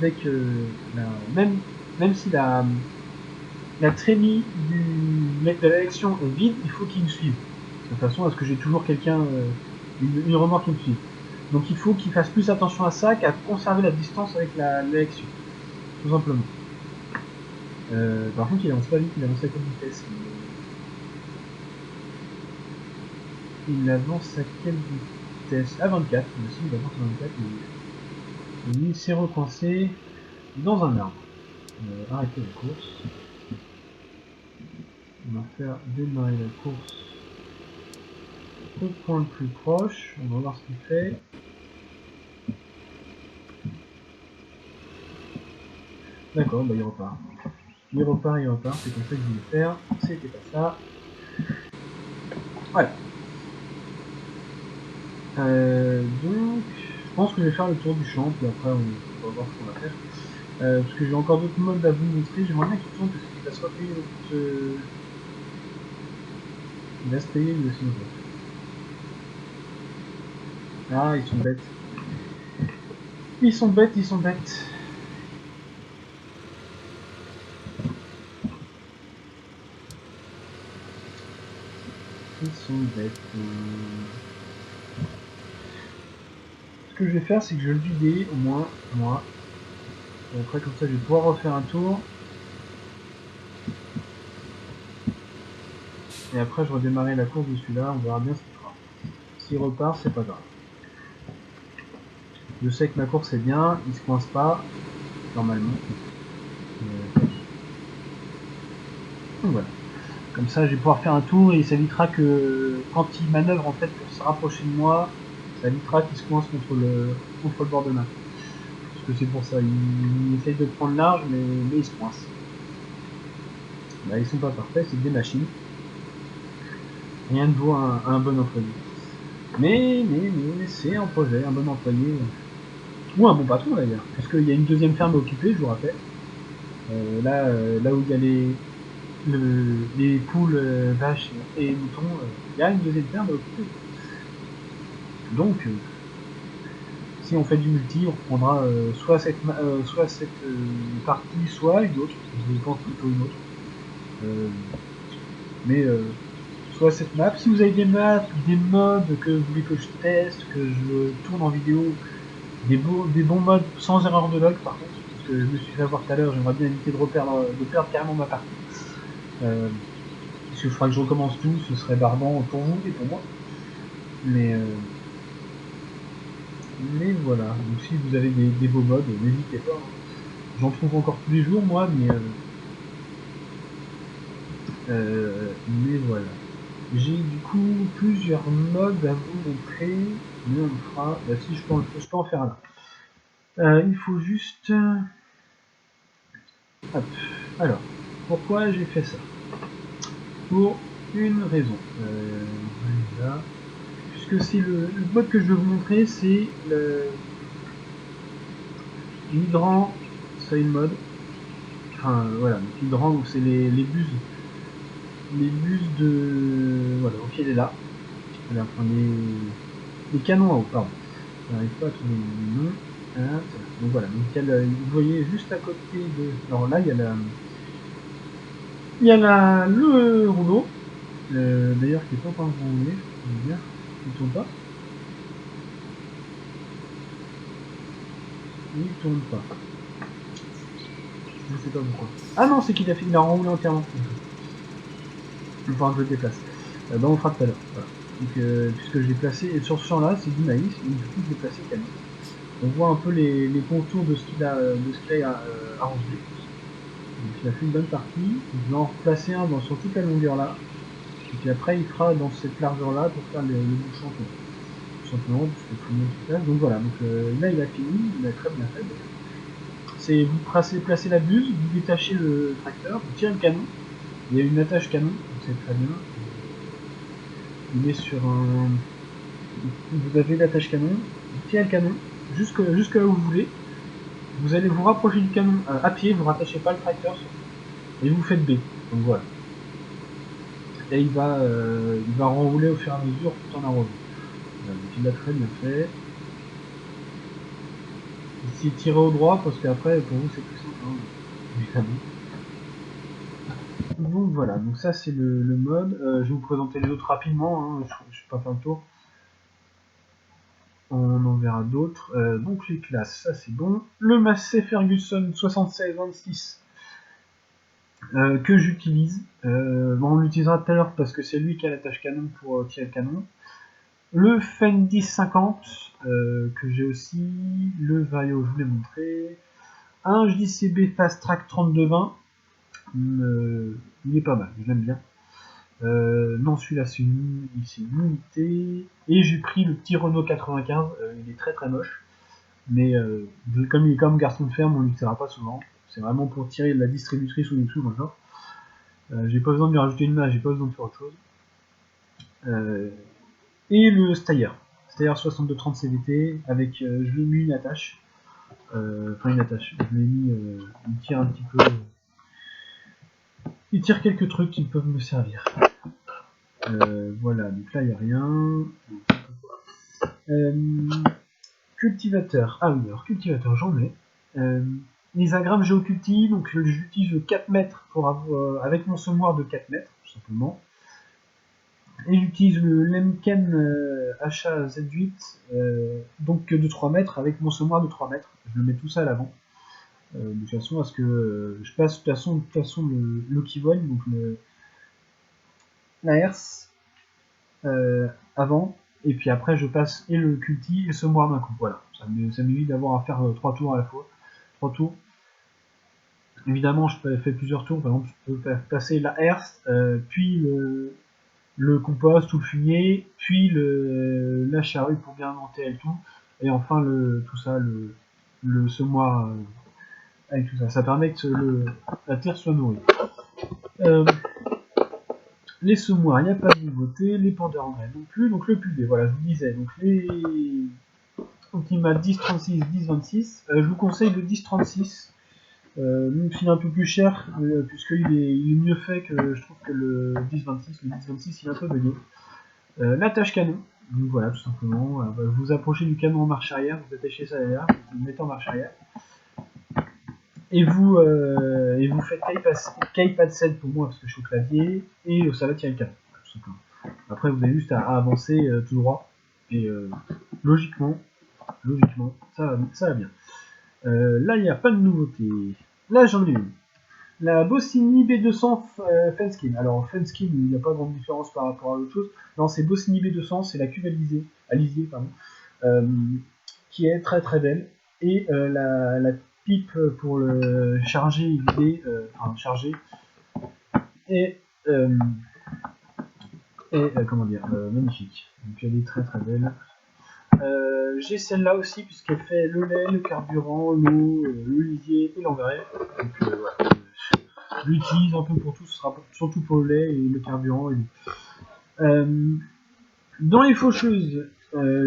dès que, même si la trémie de l'élection est vide, il faut qu'il me suive. De toute façon, est-ce que j'ai toujours quelqu'un, une remorque qui me suive. Donc il faut qu'il fasse plus attention à ça qu'à conserver la distance avec l'élection. Tout simplement. Par contre, il avance pas vite, il avance à quelle vitesse? Il avance à quelle vitesse? À 24. Mais si, il avance à 24. Et lui, il s'est recoincé dans un arbre. Arrêtez la course. On va faire démarrer la course au point le plus proche. On va voir ce qu'il fait. D'accord, bah il repart. Il repart, c'est comme ça que je voulais faire. C'était pas ça. Voilà. Donc, je pense que je vais faire le tour du champ, puis après on va voir ce qu'on va faire. Parce que j'ai encore d'autres modes à vous montrer. J'aimerais bien qu'il tourne parce qu'il va se repayer il va se payer lui aussi. Ah, ils sont bêtes. Ils sont bêtes, ils sont bêtes. Ils sont bêtes. Ce que je vais faire, c'est que je vais le vider, au moins, moi. Et après, comme ça, je vais pouvoir refaire un tour. Et après, je redémarrerai la course de celui-là, on verra bien ce qu'il fera. S'il repart, c'est pas grave. Je sais que ma course est bien, il se coince pas, normalement. Donc voilà. Comme ça, je vais pouvoir faire un tour et ça évitera que, quand il manœuvre en fait pour se rapprocher de moi, ça évitera qu'il se coince contre le bord de main. Parce que c'est pour ça, il essaye de prendre large, mais il se coince. Bah, ils sont pas parfaits, c'est des machines. Rien ne vaut un bon employé. Mais c'est un projet, un bon employé. Ou un bon patron d'ailleurs. Puisqu'il y a une deuxième ferme occupée, je vous rappelle. Là où il y a les poules, vaches et moutons, il y a une deuxième ferme occupée. Donc, si on fait du multi, on prendra soit cette partie, soit une autre. Je pense plutôt une autre. Mais soit cette map. Si vous avez des maps, des mods que vous voulez que je teste, que je tourne en vidéo, des bons mods sans erreur de log par contre, parce que je me suis fait avoir tout à l'heure, j'aimerais bien éviter de perdre carrément ma partie. Parce que je crois que je recommence tout, ce serait barbant pour vous et pour moi. Mais voilà, donc si vous avez des beaux mods, n'hésitez pas. Hein. J'en trouve encore tous les jours moi, mais voilà. J'ai du coup plusieurs modes à vous montrer, mais on le fera. Bah, si je peux en faire un. Il faut juste. Hop. Alors, pourquoi j'ai fait ça? Pour une raison. Voilà. Puisque c'est le mode que je vais vous montrer, c'est l'hydrant side mode. Enfin voilà, donc l'hydrant, c'est les buses. Les buses de. Voilà, donc il est là. Enfin, les canons à eau, pardon. J'arrive pas à trouver le nom. Ah, donc voilà, donc vous voyez juste à côté de. Alors là, le rouleau. D'ailleurs, qui est pas en train de rouler, je peux vous dire. Il tourne pas. Il tourne pas. Je sais pas pourquoi. Ah non, c'est il a enroulé entièrement. Il faudra que je le déplace. On le fera tout à l'heure. Voilà. Donc, puisque j'ai placé, sur ce champ là, c'est du maïs, donc du coup, j'ai placé canon. On voit un peu les contours de ce qu'il a, arrangé. Donc, il a fait une bonne partie. Il va en replacer un sur toute la longueur là. Et puis après, il fera dans cette largeur là pour faire le bouchon tour. Tout simplement, puisque tout le monde se place. Donc voilà, là, il a fini. Il a très bien fait d'ailleurs. C'est vous placez la buse, vous détachez le tracteur, vous tirez le canon. Il y a une attache canon, donc c'est très bien. Il est sur un. Vous avez l'attache canon, vous tirez le canon jusque là où vous voulez. Vous allez vous rapprocher du canon à pied, vous rattachez pas le tracteur et vous faites B. Donc voilà. Et il va renrouler au fur et à mesure tout en arrosant. Voilà, donc il l'a très bien fait. Ici tirez au droit parce qu'après pour vous c'est plus simple. Hein, évidemment. Donc voilà, donc ça c'est le mode. Je vais vous présenter les autres rapidement, hein, je ne vais pas faire le tour. On en verra d'autres. Donc les classes, ça c'est bon. Le Massey Ferguson 7626 que j'utilise. On l'utilisera tout à l'heure parce que c'est lui qui a l'attache canon pour tirer le canon. Le Fen 1050 que j'ai aussi. Le Vario, je vous l'ai montré. Un JCB Fast Track 3220. Il est pas mal, je l'aime bien. Non, celui-là c'est une unité. Et j'ai pris le petit Renault 95. Il est très très moche. Mais comme il est comme garçon de ferme, on l'utilisera pas souvent. C'est vraiment pour tirer de la distributrice ou des trucs genre. J'ai pas besoin de lui rajouter une main, j'ai pas besoin de faire autre chose. Et le Steyr. Steyr 6230 CVT avec je lui ai mis une attache. Enfin une attache. Je lui ai mis. Il tire un petit peu. Il tire quelques trucs qui peuvent me servir. Voilà, donc là il n'y a rien. Cultivateur. Ah oui, alors cultivateur, j'en ai. Les agrammes géoculti, donc j'utilise 4 mètres avec mon semoir de 4 mètres, tout simplement. Et j'utilise le Lemken HAZ8, donc de 3 mètres avec mon semoir de 3 mètres. Je le mets tout ça à l'avant. De façon à ce que je passe de toute façon le Kivol, donc la herse, avant, et puis après je passe et le culti et le semoir d'un coup. Voilà, ça m'évite d'avoir à faire 3 tours à la fois. 3 tours. Évidemment, je peux faire plusieurs tours. Par exemple, je peux passer la herse, puis le compost ou le fumier, puis la charrue pour bien monter et tout, et enfin tout ça, le semoir avec tout ça. Ça permet que la terre soit nourrie. Les semoirs, il n'y a pas de nouveauté, les pendeurs en graines non plus, donc le pulvé, voilà, je vous disais, donc les Ultima 1036, 1026, je vous conseille le 1036, il me file un peu plus cher, puisqu'il il est mieux fait que je trouve que le 1026, le 1026 il est un peu bugué. L'attache canon, donc voilà, tout simplement, vous approchez du canon en marche arrière, vous attachez ça derrière, vous le mettez en marche arrière, et vous faites keypad 7 pour moi parce que je suis au clavier, et ça va tirer le canon, tout simplement. Après, vous avez juste à avancer tout droit. Et logiquement, ça va bien. Là, il n'y a pas de nouveauté. Là, j'en ai une. La Bossini B200 Fenskin. Alors, Fenskin, il n'y a pas grande différence par rapport à l'autre chose. Non, c'est Bossini B200, c'est la cuve Alizé, pardon, qui est très très belle. Et la pipe pour le charger et vider, enfin charger, et comment dire, magnifique. Donc elle est très très belle. J'ai celle-là aussi puisqu'elle fait le lait, le carburant, l'eau, le lisier et l'engrais. Donc voilà. Je l'utilise un peu pour tout, ce sera surtout pour le lait et le carburant et l'eau. Dans les faucheuses,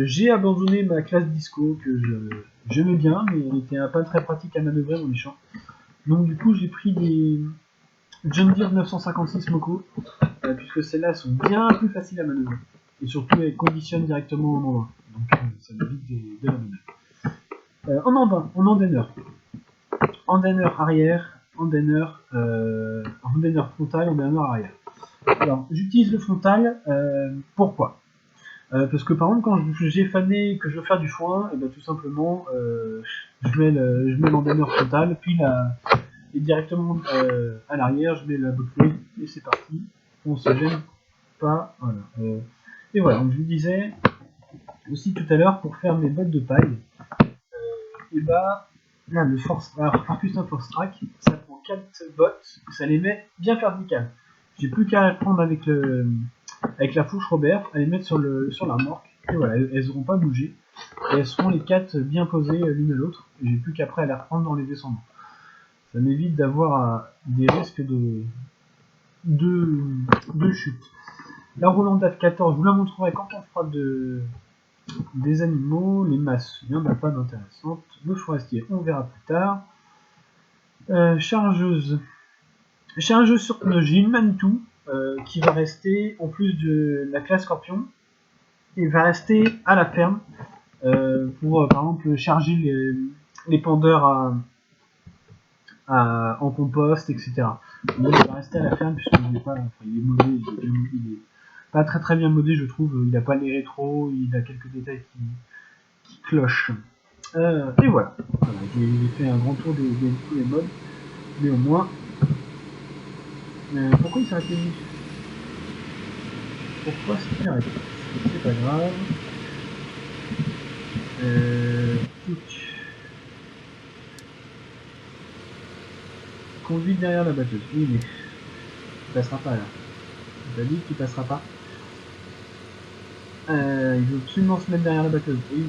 j'ai abandonné ma classe disco que j'aimais bien, mais elle était pas très pratique à manœuvrer dans les champs. Donc du coup j'ai pris des John Deere 956 Moco, puisque celles-là sont bien plus faciles à manœuvrer. Et surtout elles conditionnent directement en endroit. Donc ça évite de la manœuvre. En andainer. Andainer arrière, andainer frontal, andainer arrière. Alors j'utilise le frontal, pourquoi parce que par exemple quand j'ai fané que je veux faire du foin, et ben tout simplement je mets l'andainer frontal, puis et directement à l'arrière je mets la botte et c'est parti. On se gêne pas, voilà. Et voilà, donc je vous disais aussi tout à l'heure pour faire mes bottes de paille, et bah là le Farcustin Force Track, ça prend 4 bottes, ça les met bien verticales. J'ai plus qu'à les prendre avec la fourche Robert, à les mettre sur la remorque, et voilà, elles n'auront pas bougé, et elles seront les 4 bien posées l'une à l'autre, et j'ai plus qu'après à les reprendre dans les descendants. Ça m'évite d'avoir des risques de chute. La Rolanda 14, je vous la montrerai quand on fera des animaux, les masses, il n'y en a pas d'intéressantes. Le forestier, on verra plus tard. Chargeuse sur pneu, j'ai une Manitou qui va rester, en plus de la classe Scorpion, et va rester à la ferme pour, par exemple, charger les pendeurs en compost, etc. Mais il va rester à la ferme puisqu'il n'est pas, il est mauvais, il est pas très très bien modé, je trouve. Il n'a pas les rétros, il a quelques détails qui clochent. Et voilà. J'ai fait un grand tour de tous les modes, mais au moins. Pourquoi il s'est arrêté? Pourquoi s'est-il arrêté? C'est pas grave. Conduite derrière la batteuse. Oui, mais il passera pas là. Il t'a dit qu'il passera pas. Il veut absolument se mettre derrière la batteuse. Oui,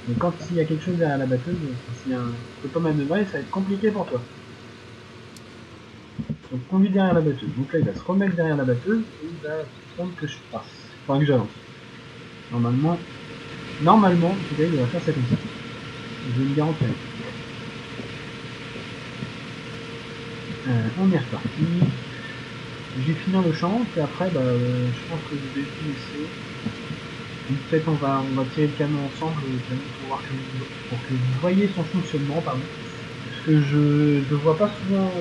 mais quand il y a quelque chose derrière la batteuse, s'il y a un peut pas manœuvrer, ça va être compliqué pour toi. Donc conduit derrière la batteuse. Donc là, il va se remettre derrière la batteuse et il va prendre que je passe. Enfin, que j'avance. Normalement, en tout cas, il va faire ça comme ça. Je vais me garantir. On est reparti. Je vais finir le champ, et après, je pense que je vais tout laisser. Peut-être on va tirer le canon ensemble, pour que vous voyez son fonctionnement, pardon. Parce que je ne vois pas souvent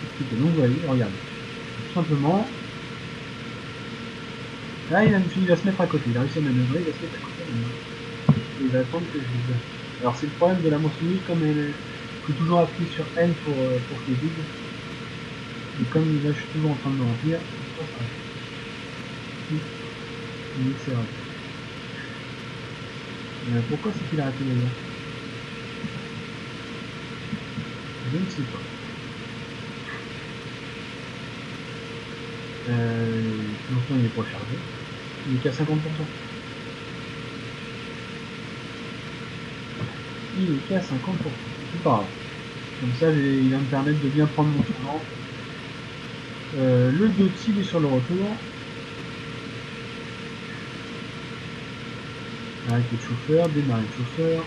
expliquer. Donc vous voyez, regardez. Tout simplement. Là, il va se mettre à côté. Il a réussi à manœuvrer, il va se mettre à côté. Et il va attendre que je vide. Alors c'est le problème de la moissonneuse, comme il faut toujours appuyer sur N pour qu'il vide. Et comme là, je suis toujours en train de me remplir, oui, c'est vrai. Pourquoi s'est-il arrêté d'ailleurs? Je ne sais pas. Longtemps il est pas chargé. Il est qu'à 50%. Il est qu'à 50%. C'est pas grave. Comme ça, il va me permettre de bien prendre mon tournant. Le Doty est sur le retour. Arrêter le chauffeur, démarrer le chauffeur.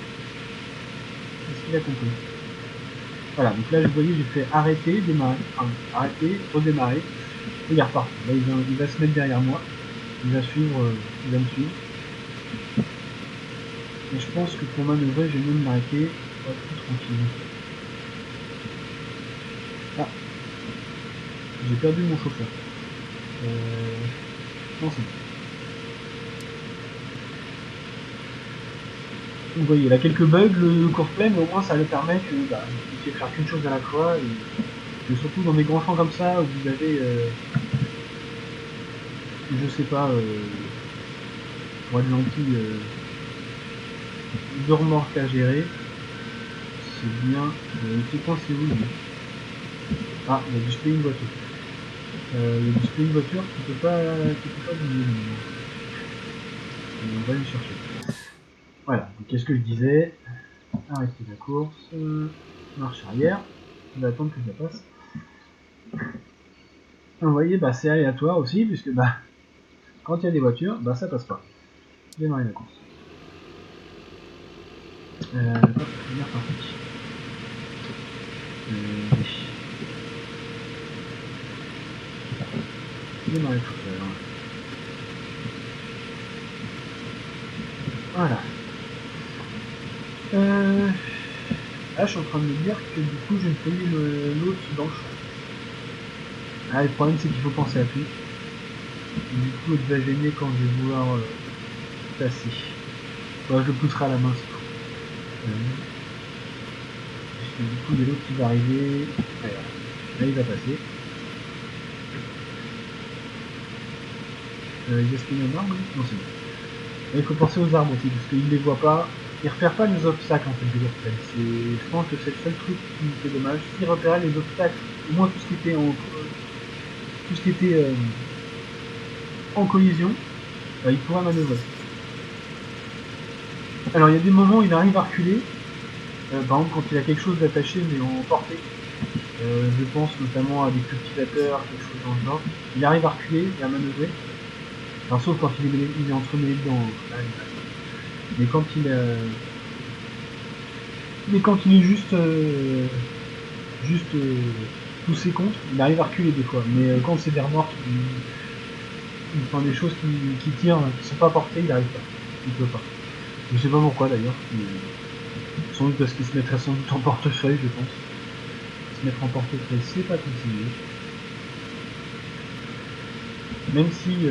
Est-ce qu'il a compris? Voilà, donc là, vous voyez, j'ai fait arrêter, démarrer, arrêter, redémarrer. Et il est reparti. Là, il va se mettre derrière moi. Il va me suivre. Et je pense que pour manœuvrer, je vais même m'arrêter pour être plus tranquille. Ah, j'ai perdu mon chauffeur. Non, c'est bon. Vous voyez, il a quelques bugs, le course-play, mais au moins ça le permet que il puisse faire qu'une chose à la fois, et que surtout dans des grands champs comme ça, où vous avez, je sais pas, pour être gentil, 2 remorques à gérer, c'est bien. Il fait coincer où lui? Ah, il a display une voiture. Il a display une voiture qui peut pas bouger. On va aller chercher. Voilà, donc qu'est-ce que je disais? Arrêter la course, marche arrière, on va attendre que ça passe. Vous voyez, c'est aléatoire aussi, puisque quand il y a des voitures, ça passe pas. Démarrer la course. Hop, bien parti. Démarrer tout seul. Voilà. Là, je suis en train de me dire que du coup, je vais me payer l'autre dans le champ. Ah, le problème, c'est qu'il faut penser à tout. Et du coup, il va gêner quand je vais vouloir passer. Bon, je le pousserai à la main, c'est tout. Puisque du coup, il y a l'autre qui va arriver. Voilà. Là, il va passer. Il y a ce qu'il y a un arbre, non, c'est bon. Et il faut penser aux arbres aussi, parce qu'il ne les voit pas. Il repère pas les obstacles en fait de l'Ortel. Je pense que c'est le seul truc qui fait dommage. S'il repérait les obstacles, au moins tout ce qui était en collision, il pourrait manœuvrer. Alors il y a des moments où il arrive à reculer. Par exemple quand il a quelque chose d'attaché mais en portée. Je pense notamment à des cultivateurs, quelque chose dans le genre. Il arrive à reculer et à manœuvrer. Alors, sauf quand il est entremêlé dedans. Mais quand il est juste poussé contre, il arrive à reculer des fois. Mais quand c'est des remorques, enfin des choses qui tirent, qui sont pas portées, il arrive pas. Il peut pas. Je sais pas pourquoi d'ailleurs. Sans doute parce qu'il se mettrait sans doute en portefeuille, je pense. Se mettre en portefeuille, c'est pas conseillé. Même si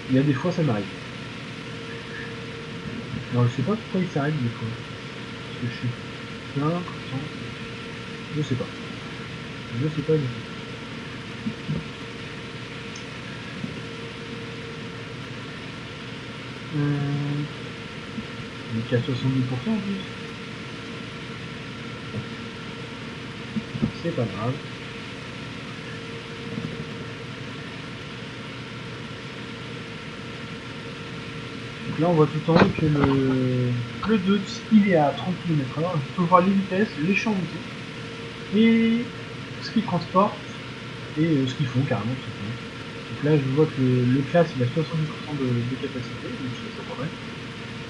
il y a des fois ça m'arrive. Alors je sais pas pourquoi il s'arrête des fois. Parce que je suis plein, je sais pas. Je sais pas du tout. Il est qu'à 70% en plus. C'est pas grave. Donc là on voit tout en haut que le 2 il est à 30 km/h. On peut voir les vitesses, les champs routiers et ce qu'ils transportent et ce qu'ils font carrément tout simplement. Donc là je vois que le classe il a 70% de capacité, donc je trouve ça pas mal.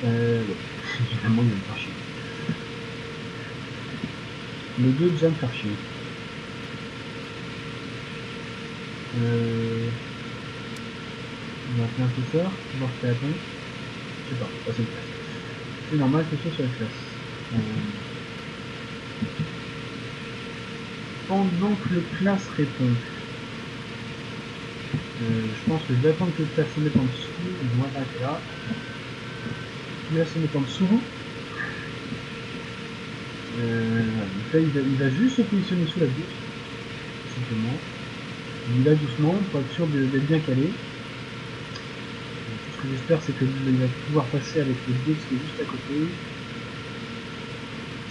Ouais. Finalement il va me faire chier. Le 2 déjà me faire chier. On va faire un peu ça, voir ce qu'elle attend. Je sais pas, c'est le classe. C'est normal que ce soit sur la classe. Pendant que le classe répond, je pense que je vais attendre que le classe se mette en dessous. Ils vont arrêter là. Il va se mettre en dessous. Donc là, il va juste se positionner sous la bouche, tout simplement. Il va doucement pour être sûr d'être bien calé. Ce que j'espère, c'est qu'il va pouvoir passer avec le box qui est juste à côté.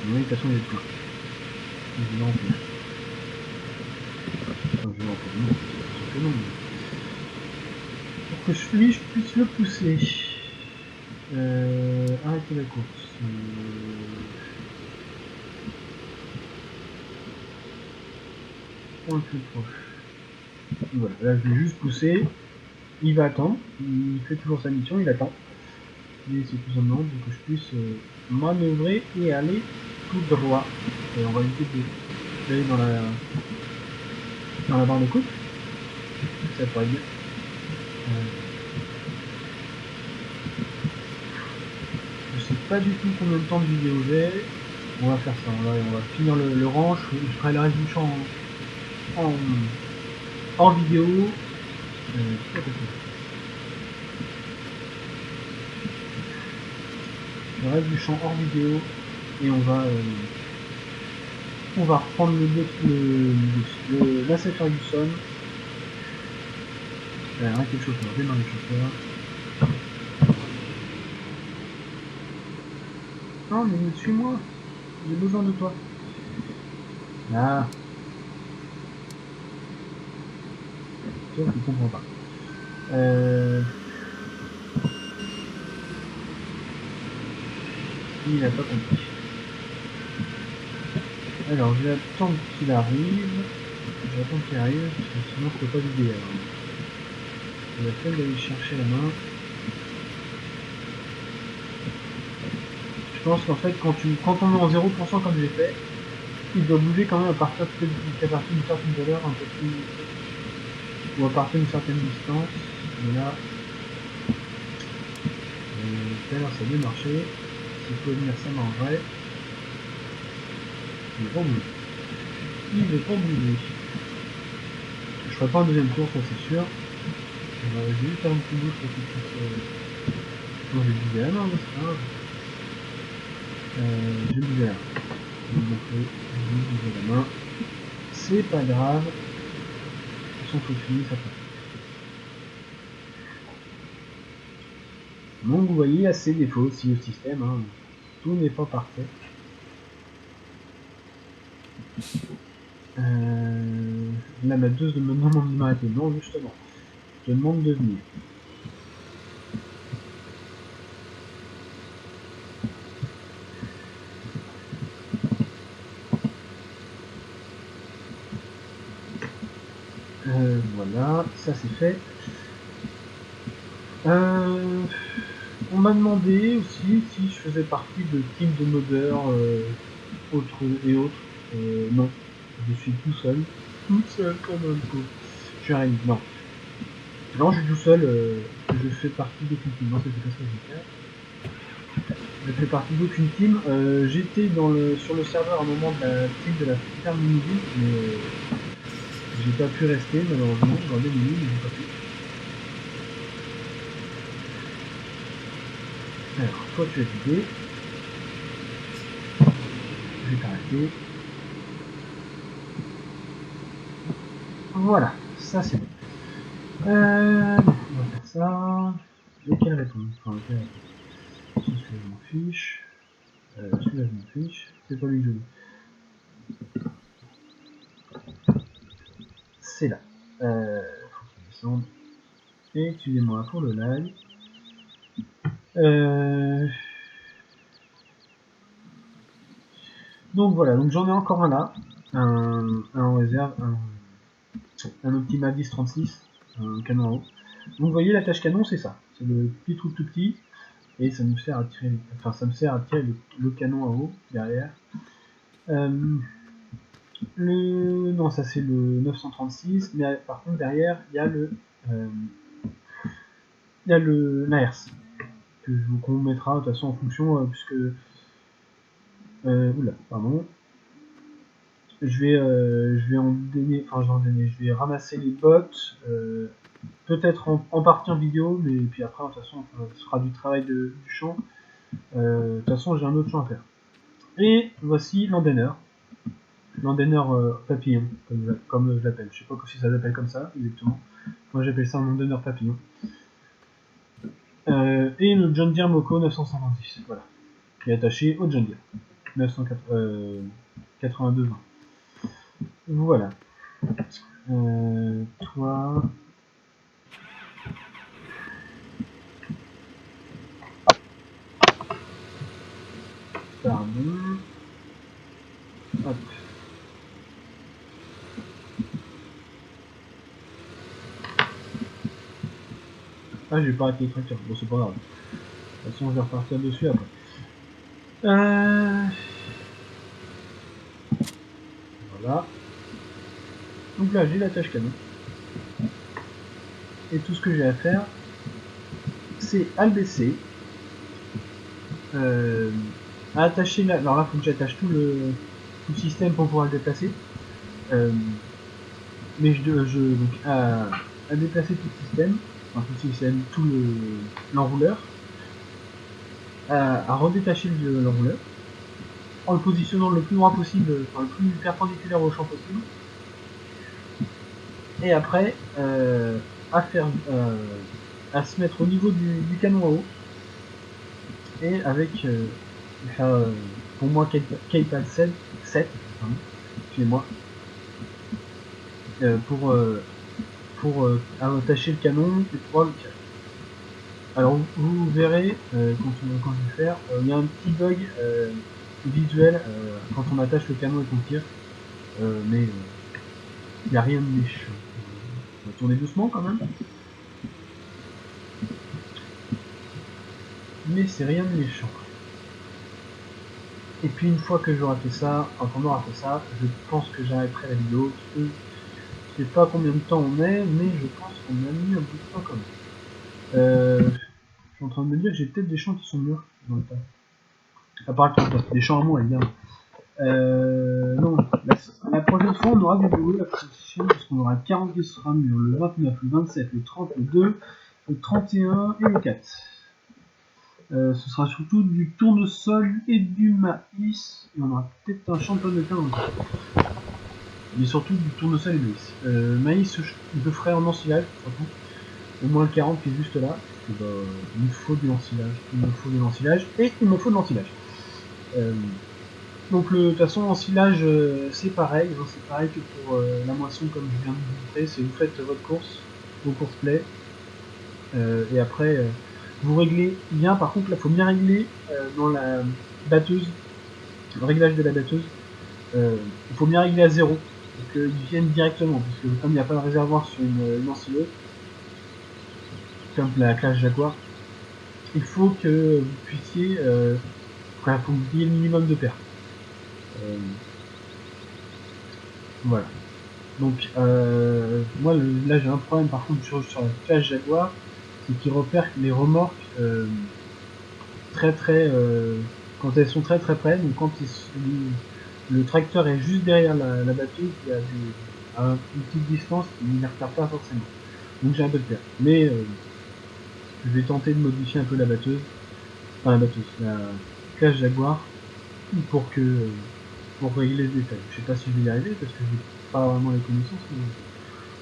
Oui, de toute façon, il est plein. Je vais en plus. Enfin, je vais en plus. Non, c'est non. Pour que lui, je puisse le pousser. Arrêter la course. Point le plus proche. Voilà, là je vais juste pousser. Il va attendre. Il fait toujours sa mission, il attend. Et c'est tout simplement pour que je puisse manœuvrer et aller tout droit. Et on va éviter d'aller dans la barre de coupe. Ça pourrait être bien. Je sais pas du tout combien de temps de vidéo j'ai. On va faire ça, on va finir le ranch. Je ferai le reste du champ en vidéo. Le reste du champ hors vidéo et on va reprendre l'asset Ferguson. Arrêtez le chauffeur, démarrer le chauffeur. Non mais suis-moi, j'ai besoin de toi. Ah. Toi tu comprends pas. Il n'a pas compris. Alors je vais attendre qu'il arrive. Parce que sinon je peux pas vider. Alors. Il va falloir d'aller chercher la main. Je pense qu'en fait quand on est en 0% comme j'ai fait, il doit bouger quand même à partir d'une certaine valeur, un peu plus, ou à partir d'une certaine distance. Mais là, tout à l'heure ça a bien marché. S'il faut venir ça m'arrangerait. Il veut pas bouger. Il veut pas bouger. Je ferai pas un deuxième tour, ça c'est sûr. Je vais juste faire un petit bouge pour qu'il puisse. Non, j'ai bougé la main, c'est pas grave. J'ai bougé la main. J'ai bougé la main. C'est pas grave. De toute façon, faut finir, ça passe. Donc vous voyez, il y a ces défauts aussi au système. Hein. Tout n'est pas parfait. La batteuse me demande de m'arrêter. Non, justement. Je demande de venir. Voilà, ça c'est fait. On m'a demandé aussi si je faisais partie de team de modeurs autres et autres. Non, je suis tout seul comme un coup. Je suis un non. Non, je suis tout seul. Je fais partie d'aucune team. Non, c'est pas ça que je vais faire. Je fais partie d'aucune team. J'étais sur le serveur à un moment de la team de la Super Mini, mais j'ai pas pu rester malheureusement. J'aurais bien aimé, mais j'ai pas pu. Alors, toi tu as l'idée. Je vais t'arrêter. Voilà, ça c'est bon. On va faire ça. Lequel répond? Enfin, lequel répond? Celui-là je m'en fiche. Celui-là je m'en fiche. C'est pas lui que je veux. C'est là. Faut qu'il descende. Excusez-moi pour le live. Donc voilà, donc j'en ai encore un là. Un en réserve. Un Optima 1036. Un canon à eau. Donc vous voyez la tâche canon c'est ça. C'est le petit truc tout petit. Et ça nous sert à tirer, le canon à eau derrière. Non, ça c'est le 936, mais par contre derrière il y a l'AERS qu'on mettra de toute façon en fonction puisque oula, pardon. Je vais ramasser les bottes, peut-être en partie en vidéo, mais puis après de toute façon ce sera du travail du champ. De toute façon j'ai un autre champ à faire. Et voici l'antenner. L'antenner papillon, comme je l'appelle. Je sais pas si ça s'appelle comme ça, exactement. Moi j'appelle ça un antenner papillon. Et le John Deere Moco 956, voilà. Qui est attaché au John Deere. 982 20. Voilà. Toi... Pardon. Hop. Ah, j'ai pas arrêté les tracteurs. Bon, c'est pas grave. De toute façon, je vais repartir dessus après. Voilà. Donc là, j'ai la tâche canon. Et tout ce que j'ai à faire, c'est à le baisser. À attacher là. Alors là, il faut que j'attache tout le système pour pouvoir le déplacer. Mais donc à à déplacer tout le système, enfin tout le système, tout l'enrouleur, à redétacher l'enrouleur, en le positionnant le plus droit possible, enfin le plus perpendiculaire au champ possible, et après à se mettre au niveau du canon à eau, et avec pour moi K-pad 7, excusez-moi, pour attacher le canon et pouvoir le tirer. Alors vous verrez quand je vais faire, il y a un petit bug visuel quand on attache le canon et qu'on tire, mais il n'y a rien de méchant. On va tourner doucement quand même. Mais c'est rien de méchant. Et puis une fois que j'aurai fait ça, quand on aura fait ça, je pense que j'arrêterai la vidéo. Je sais pas combien de temps on est, mais je pense qu'on a mis un bout de temps quand même. Je suis en train de me dire que j'ai peut-être des champs qui sont mûrs dans le temps. À part les champs à moi, évidemment. Non, la prochaine fois, on aura du boulot, la prochaine, parce qu'on aura 40 qui sera mûr, le 29, le 27, le 30, le 2, le 31 et le 4. Ce sera surtout du tournesol et du maïs, et on aura peut-être un champ de pommes de terre aussi. Mais surtout du tournesol et du maïs. Maïs, je le ferai en ensilage, surtout. Au moins le 40 qui est juste là, parce que il me faut de l'ensilage, et il me faut de l'ensilage. Donc de toute façon, ensilage, c'est pareil, hein, c'est pareil que pour la moisson comme je viens de vous montrer, c'est vous faites votre course, vos courses play, et après vous réglez bien. Par contre là, faut bien régler dans la batteuse, le réglage de la batteuse, il faut bien régler à 0 pour qu'ils viennent directement, parce que comme il n'y a pas de réservoir sur une ensileuse, comme la classe Jaguar, il faut que vous puissiez, faut que vous ayez le minimum de pertes. Voilà. Donc moi là j'ai un problème par contre sur la classe Jaguar, c'est qu'il repère les remorques quand elles sont très près, donc quand le tracteur est juste derrière la batteuse, il y a à une petite distance, il ne les repère pas forcément. Donc j'ai un peu de perte. Mais je vais tenter de modifier un peu la batteuse, la classe Jaguar, pour régler les détails. Je sais pas si je vais y arriver parce que j'ai pas vraiment les connaissances, mais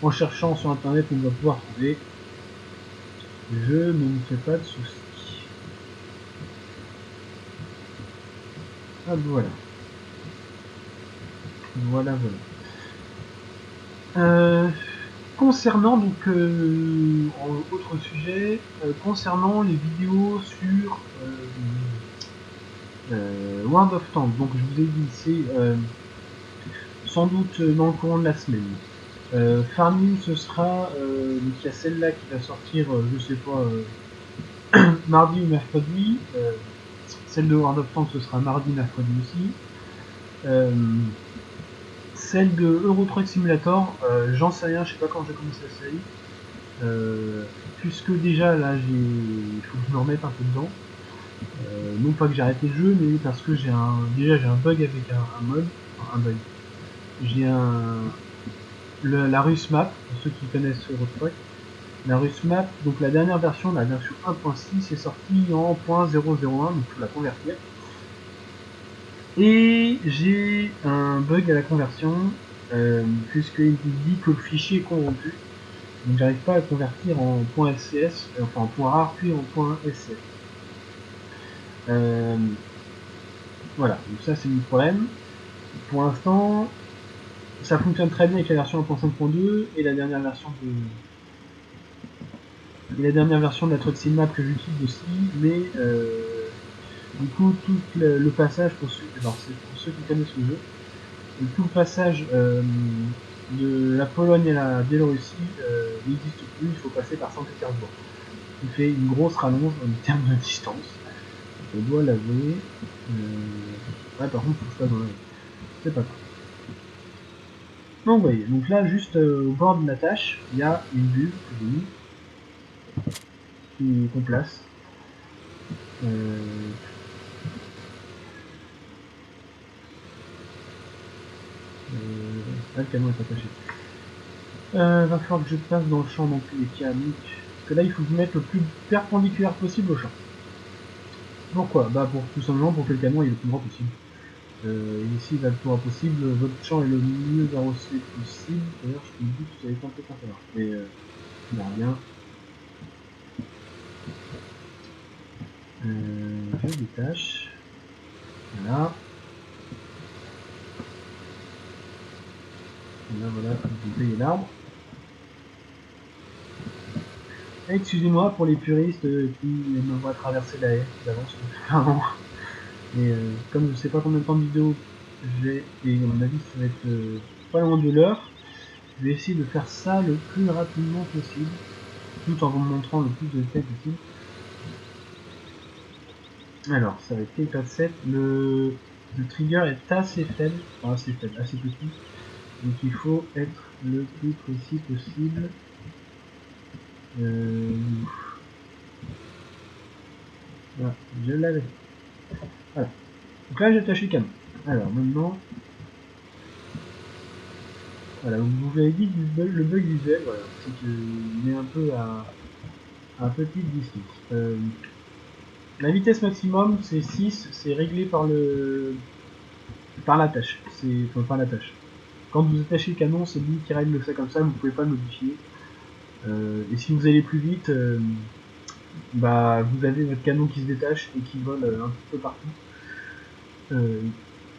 en cherchant sur internet on va pouvoir trouver. Je ne me fais pas de soucis. Ah voilà. Voilà. Concernant donc autre sujet, concernant les vidéos sur World of Tanks, donc je vous ai dit c'est sans doute dans le courant de la semaine. Farming ce sera donc il y a celle-là qui va sortir je sais pas mardi ou mercredi. Celle de World of Tanks ce sera mardi, mercredi aussi. Celle de Euro Truck Simulator, j'en sais rien, je sais pas quand j'ai commencé la série. Puisque déjà là il faut que je me remette un peu dedans. Non pas que j'ai arrêté le jeu, mais parce que j'ai un bug avec un mode, enfin un bug. J'ai la Russe Map, pour ceux qui connaissent Euro Truck. La Russe Map, donc la dernière version, la version 1.6 est sortie en .001, donc il faut la convertir. Et j'ai un bug à la conversion, puisqu'il dit que le fichier est corrompu. Donc j'arrive pas à le convertir en .scs, enfin en .rar puis en .scs. Voilà, donc ça c'est mon problème. Pour l'instant, ça fonctionne très bien avec la version 1.5.2 et la dernière version de la Truck Sim Map que j'utilise aussi, mais du coup tout le passage c'est pour ceux qui connaissent le jeu, tout le passage de la Pologne à la Biélorussie n'existe plus, il faut passer par Saint-Pétersbourg. Ce qui fait une grosse rallonge en termes de distance. Je dois l'avouer. Ouais, par contre, faut que je passe dans la... C'est pas grave. Donc, vous voyez, donc là, juste au bord de la tâche, il y a une bulle que j'ai mis, qu'on place. Ah, le camion est attaché. Va falloir que je passe dans le champ dans tous les cas. Donc, parce que là, il faut que je mette le plus perpendiculaire possible au champ. Pourquoi? Bah pour tout simplement pour que le canon est le plus grand possible. Ici, il va le plus grand possible. Votre champ est le mieux arrosé possible. D'ailleurs, je me dis que ça va être un peu tard. Mais bon, rien. Je détache. Voilà. Et là, voilà, vous payez l'arbre. Excusez-moi pour les puristes qui me voient traverser la haie d'avance, pardon. Mais comme je sais pas combien de temps de vidéo j'ai, et à mon avis ça va être pas loin de l'heure, je vais essayer de faire ça le plus rapidement possible, tout en vous montrant le plus de détails possible. Alors, ça va être K4 7, le trigger est assez faible, enfin assez faible, assez petit, donc il faut être le plus précis possible. Voilà, je l'avais. Voilà. Donc là j'ai attaché le canon. Alors maintenant, voilà, vous avez dit le bug visuel, voilà, c'est qu'il est un peu à petite distance. La vitesse maximum c'est 6, c'est réglé par l'attache. Enfin par l'attache. Quand vous attachez le canon, c'est lui qui règle ça comme ça, vous pouvez pas le modifier. Et si vous allez plus vite, bah vous avez votre canon qui se détache et qui vole un petit peu partout.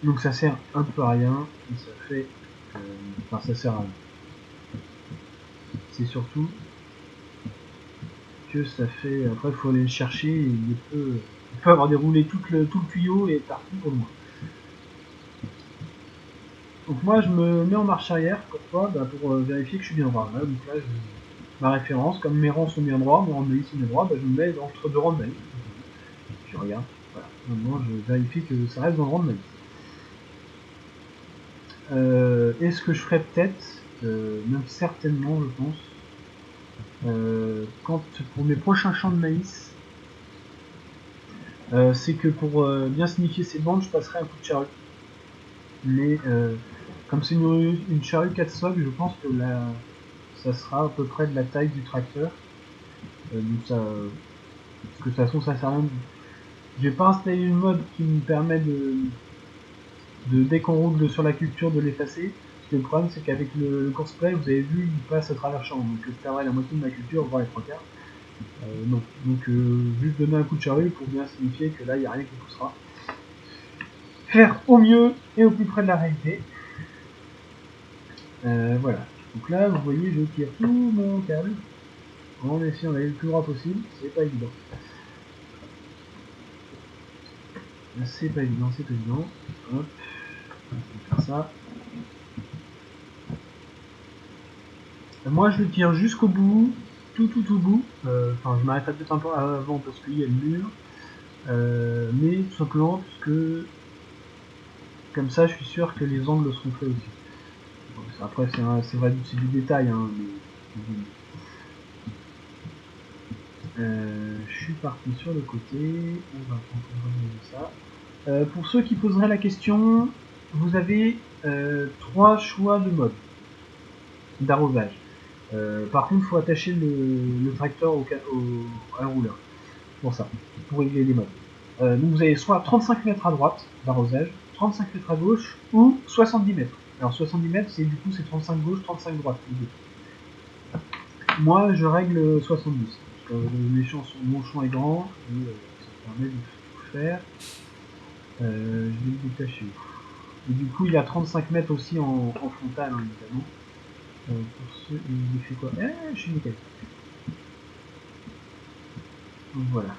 Donc ça sert un peu à rien, et ça fait. Enfin ça sert à rien. C'est surtout que ça fait. Après il faut aller le chercher et il peut avoir déroulé tout le tuyau et être parti pour loin. Donc moi je me mets en marche arrière, pourquoi? Bah pour vérifier que je suis bien droit. Là, donc là ma référence, comme mes rangs sont bien droits, mes rangs de maïs sont bien droits, bah, je me mets entre deux rangs de maïs. Je regarde, voilà. Maintenant je vérifie que ça reste dans le rang de maïs. Et ce que je ferais peut-être, même certainement je pense, quand pour mes prochains champs de maïs, c'est que pour bien signifier ces bandes, je passerai un coup de charrue. Mais comme c'est une charrue 4 socs, je pense que ça sera à peu près de la taille du tracteur. Donc ça, parce que de toute façon ça sert à rien. J'ai pas installé une mode qui me permet dès qu'on roule sur la culture de l'effacer. Parce que le problème c'est qu'avec le courseplay, vous avez vu, il passe à travers champ. Donc je perdrai la moitié de ma culture, voire les trois quarts. Non. Donc juste donner un coup de charrue pour bien signifier que là il n'y a rien qui poussera. Faire au mieux et au plus près de la réalité. Voilà. Donc là, vous voyez, je tire tout mon câble en essayant d'aller le plus droit possible. C'est pas évident. C'est pas évident, c'est pas évident. Hop. On va faire ça. Moi, je le tire jusqu'au bout, tout au bout. Enfin, je m'arrêterai peut-être un peu avant parce qu'il y a le mur. Mais tout simplement parce que comme ça, je suis sûr que les angles seront faits aussi. Bon, après, c'est vrai, c'est du détail. Hein, je suis parti sur le côté. On va ça. Pour ceux qui poseraient la question, vous avez 3 choix de mode d'arrosage. Par contre, il faut attacher le tracteur à un rouleur. Pour ça, pour régler les modes. Donc vous avez soit 35 mètres à droite d'arrosage, 35 mètres à gauche ou 70 mètres. Alors 70 mètres, c'est du coup c'est 35 gauche, 35 droite. Moi, je règle 70. Parce que mon champ est grand et ça permet de tout faire. Je vais le détacher. Et du coup, il y a 35 mètres aussi en frontal, hein, évidemment. Pour ceux, il fait quoi? Je suis nickel. Donc voilà.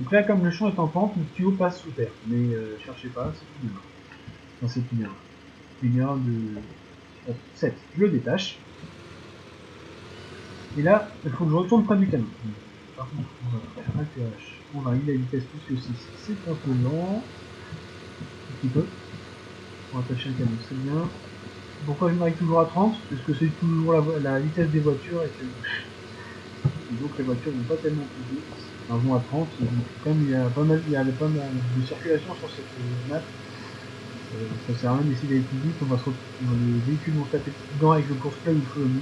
Donc là, comme le champ est en pente, le tuyau passe sous terre. Mais cherchez pas, c'est une erreur. Enfin, c'est une erreur. Une erreur de 7. Je le détache. Et là, il faut que je retourne près du canon. Par contre, on va faire un TH. On va régler la vitesse plus que 6. C'est un peu lent. Un petit peu. Pour attacher un canon, c'est bien. Pourquoi je m'arrête toujours à 30? Parce que c'est toujours la vitesse des voitures et donc les voitures vont pas tellement plus vite. Elles vont à 30. Donc, comme il y a pas mal de circulation sur cette map, ça sert à rien d'essayer d'aller plus vite. Les véhicules vont taper dedans avec le course-play ou le follow me.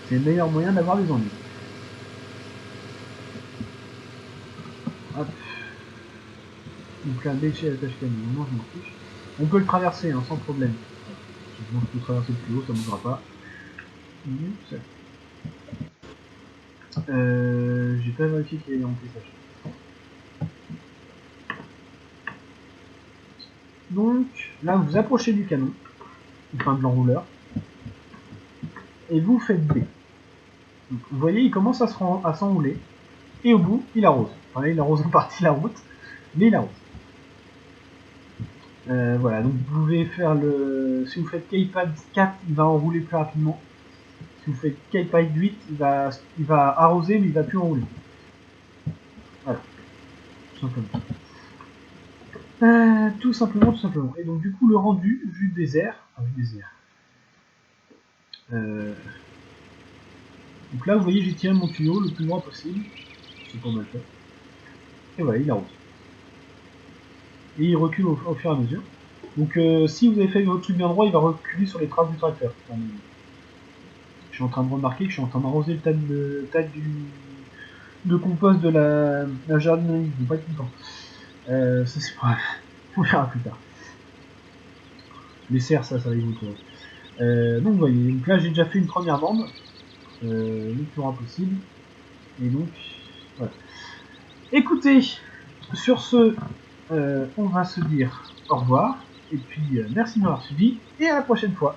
C'est le meilleur moyen d'avoir des ennuis. Hop. Donc là, déchet la tâche canon, non, je m'en fiche. On peut le traverser hein, sans problème. Voilà. Je peux traverser le plus haut, ça ne bougera pas. J'ai pas vérifié qu'il y avait rempli ça. Donc là, vous approchez du canon, enfin de l'enrouleur, et vous faites B. Donc, vous voyez, il commence à s'enrouler, et au bout, il arrose. Enfin, là, il arrose en partie la route, mais il arrose. Voilà, donc vous pouvez faire le. Si vous faites K-pad 4, il va enrouler plus rapidement. Si vous faites K-pad 8, il va arroser, mais il va plus enrouler. Voilà, tout simplement. Tout simplement. Et donc du coup, le rendu, vu le désert. Donc là, vous voyez, j'ai tiré mon tuyau le plus droit possible. C'est pas mal fait. Et voilà, il arrose. Et il recule au fur et à mesure. Donc si vous avez fait votre truc bien droit, il va reculer sur les traces du tracteur. Enfin, je suis en train de remarquer que je suis en train d'arroser le tas de compost de la jardinerie. Je ne vais pas être content. Ça c'est pas grave. On verra plus tard. Les serres, ça va y vous trouver. Donc vous voyez, donc là j'ai déjà fait une première bande. Le plus rare possible. Et donc, voilà. Écoutez, sur ce, on va se dire au revoir. Et puis, merci de m'avoir suivi. Et à la prochaine fois.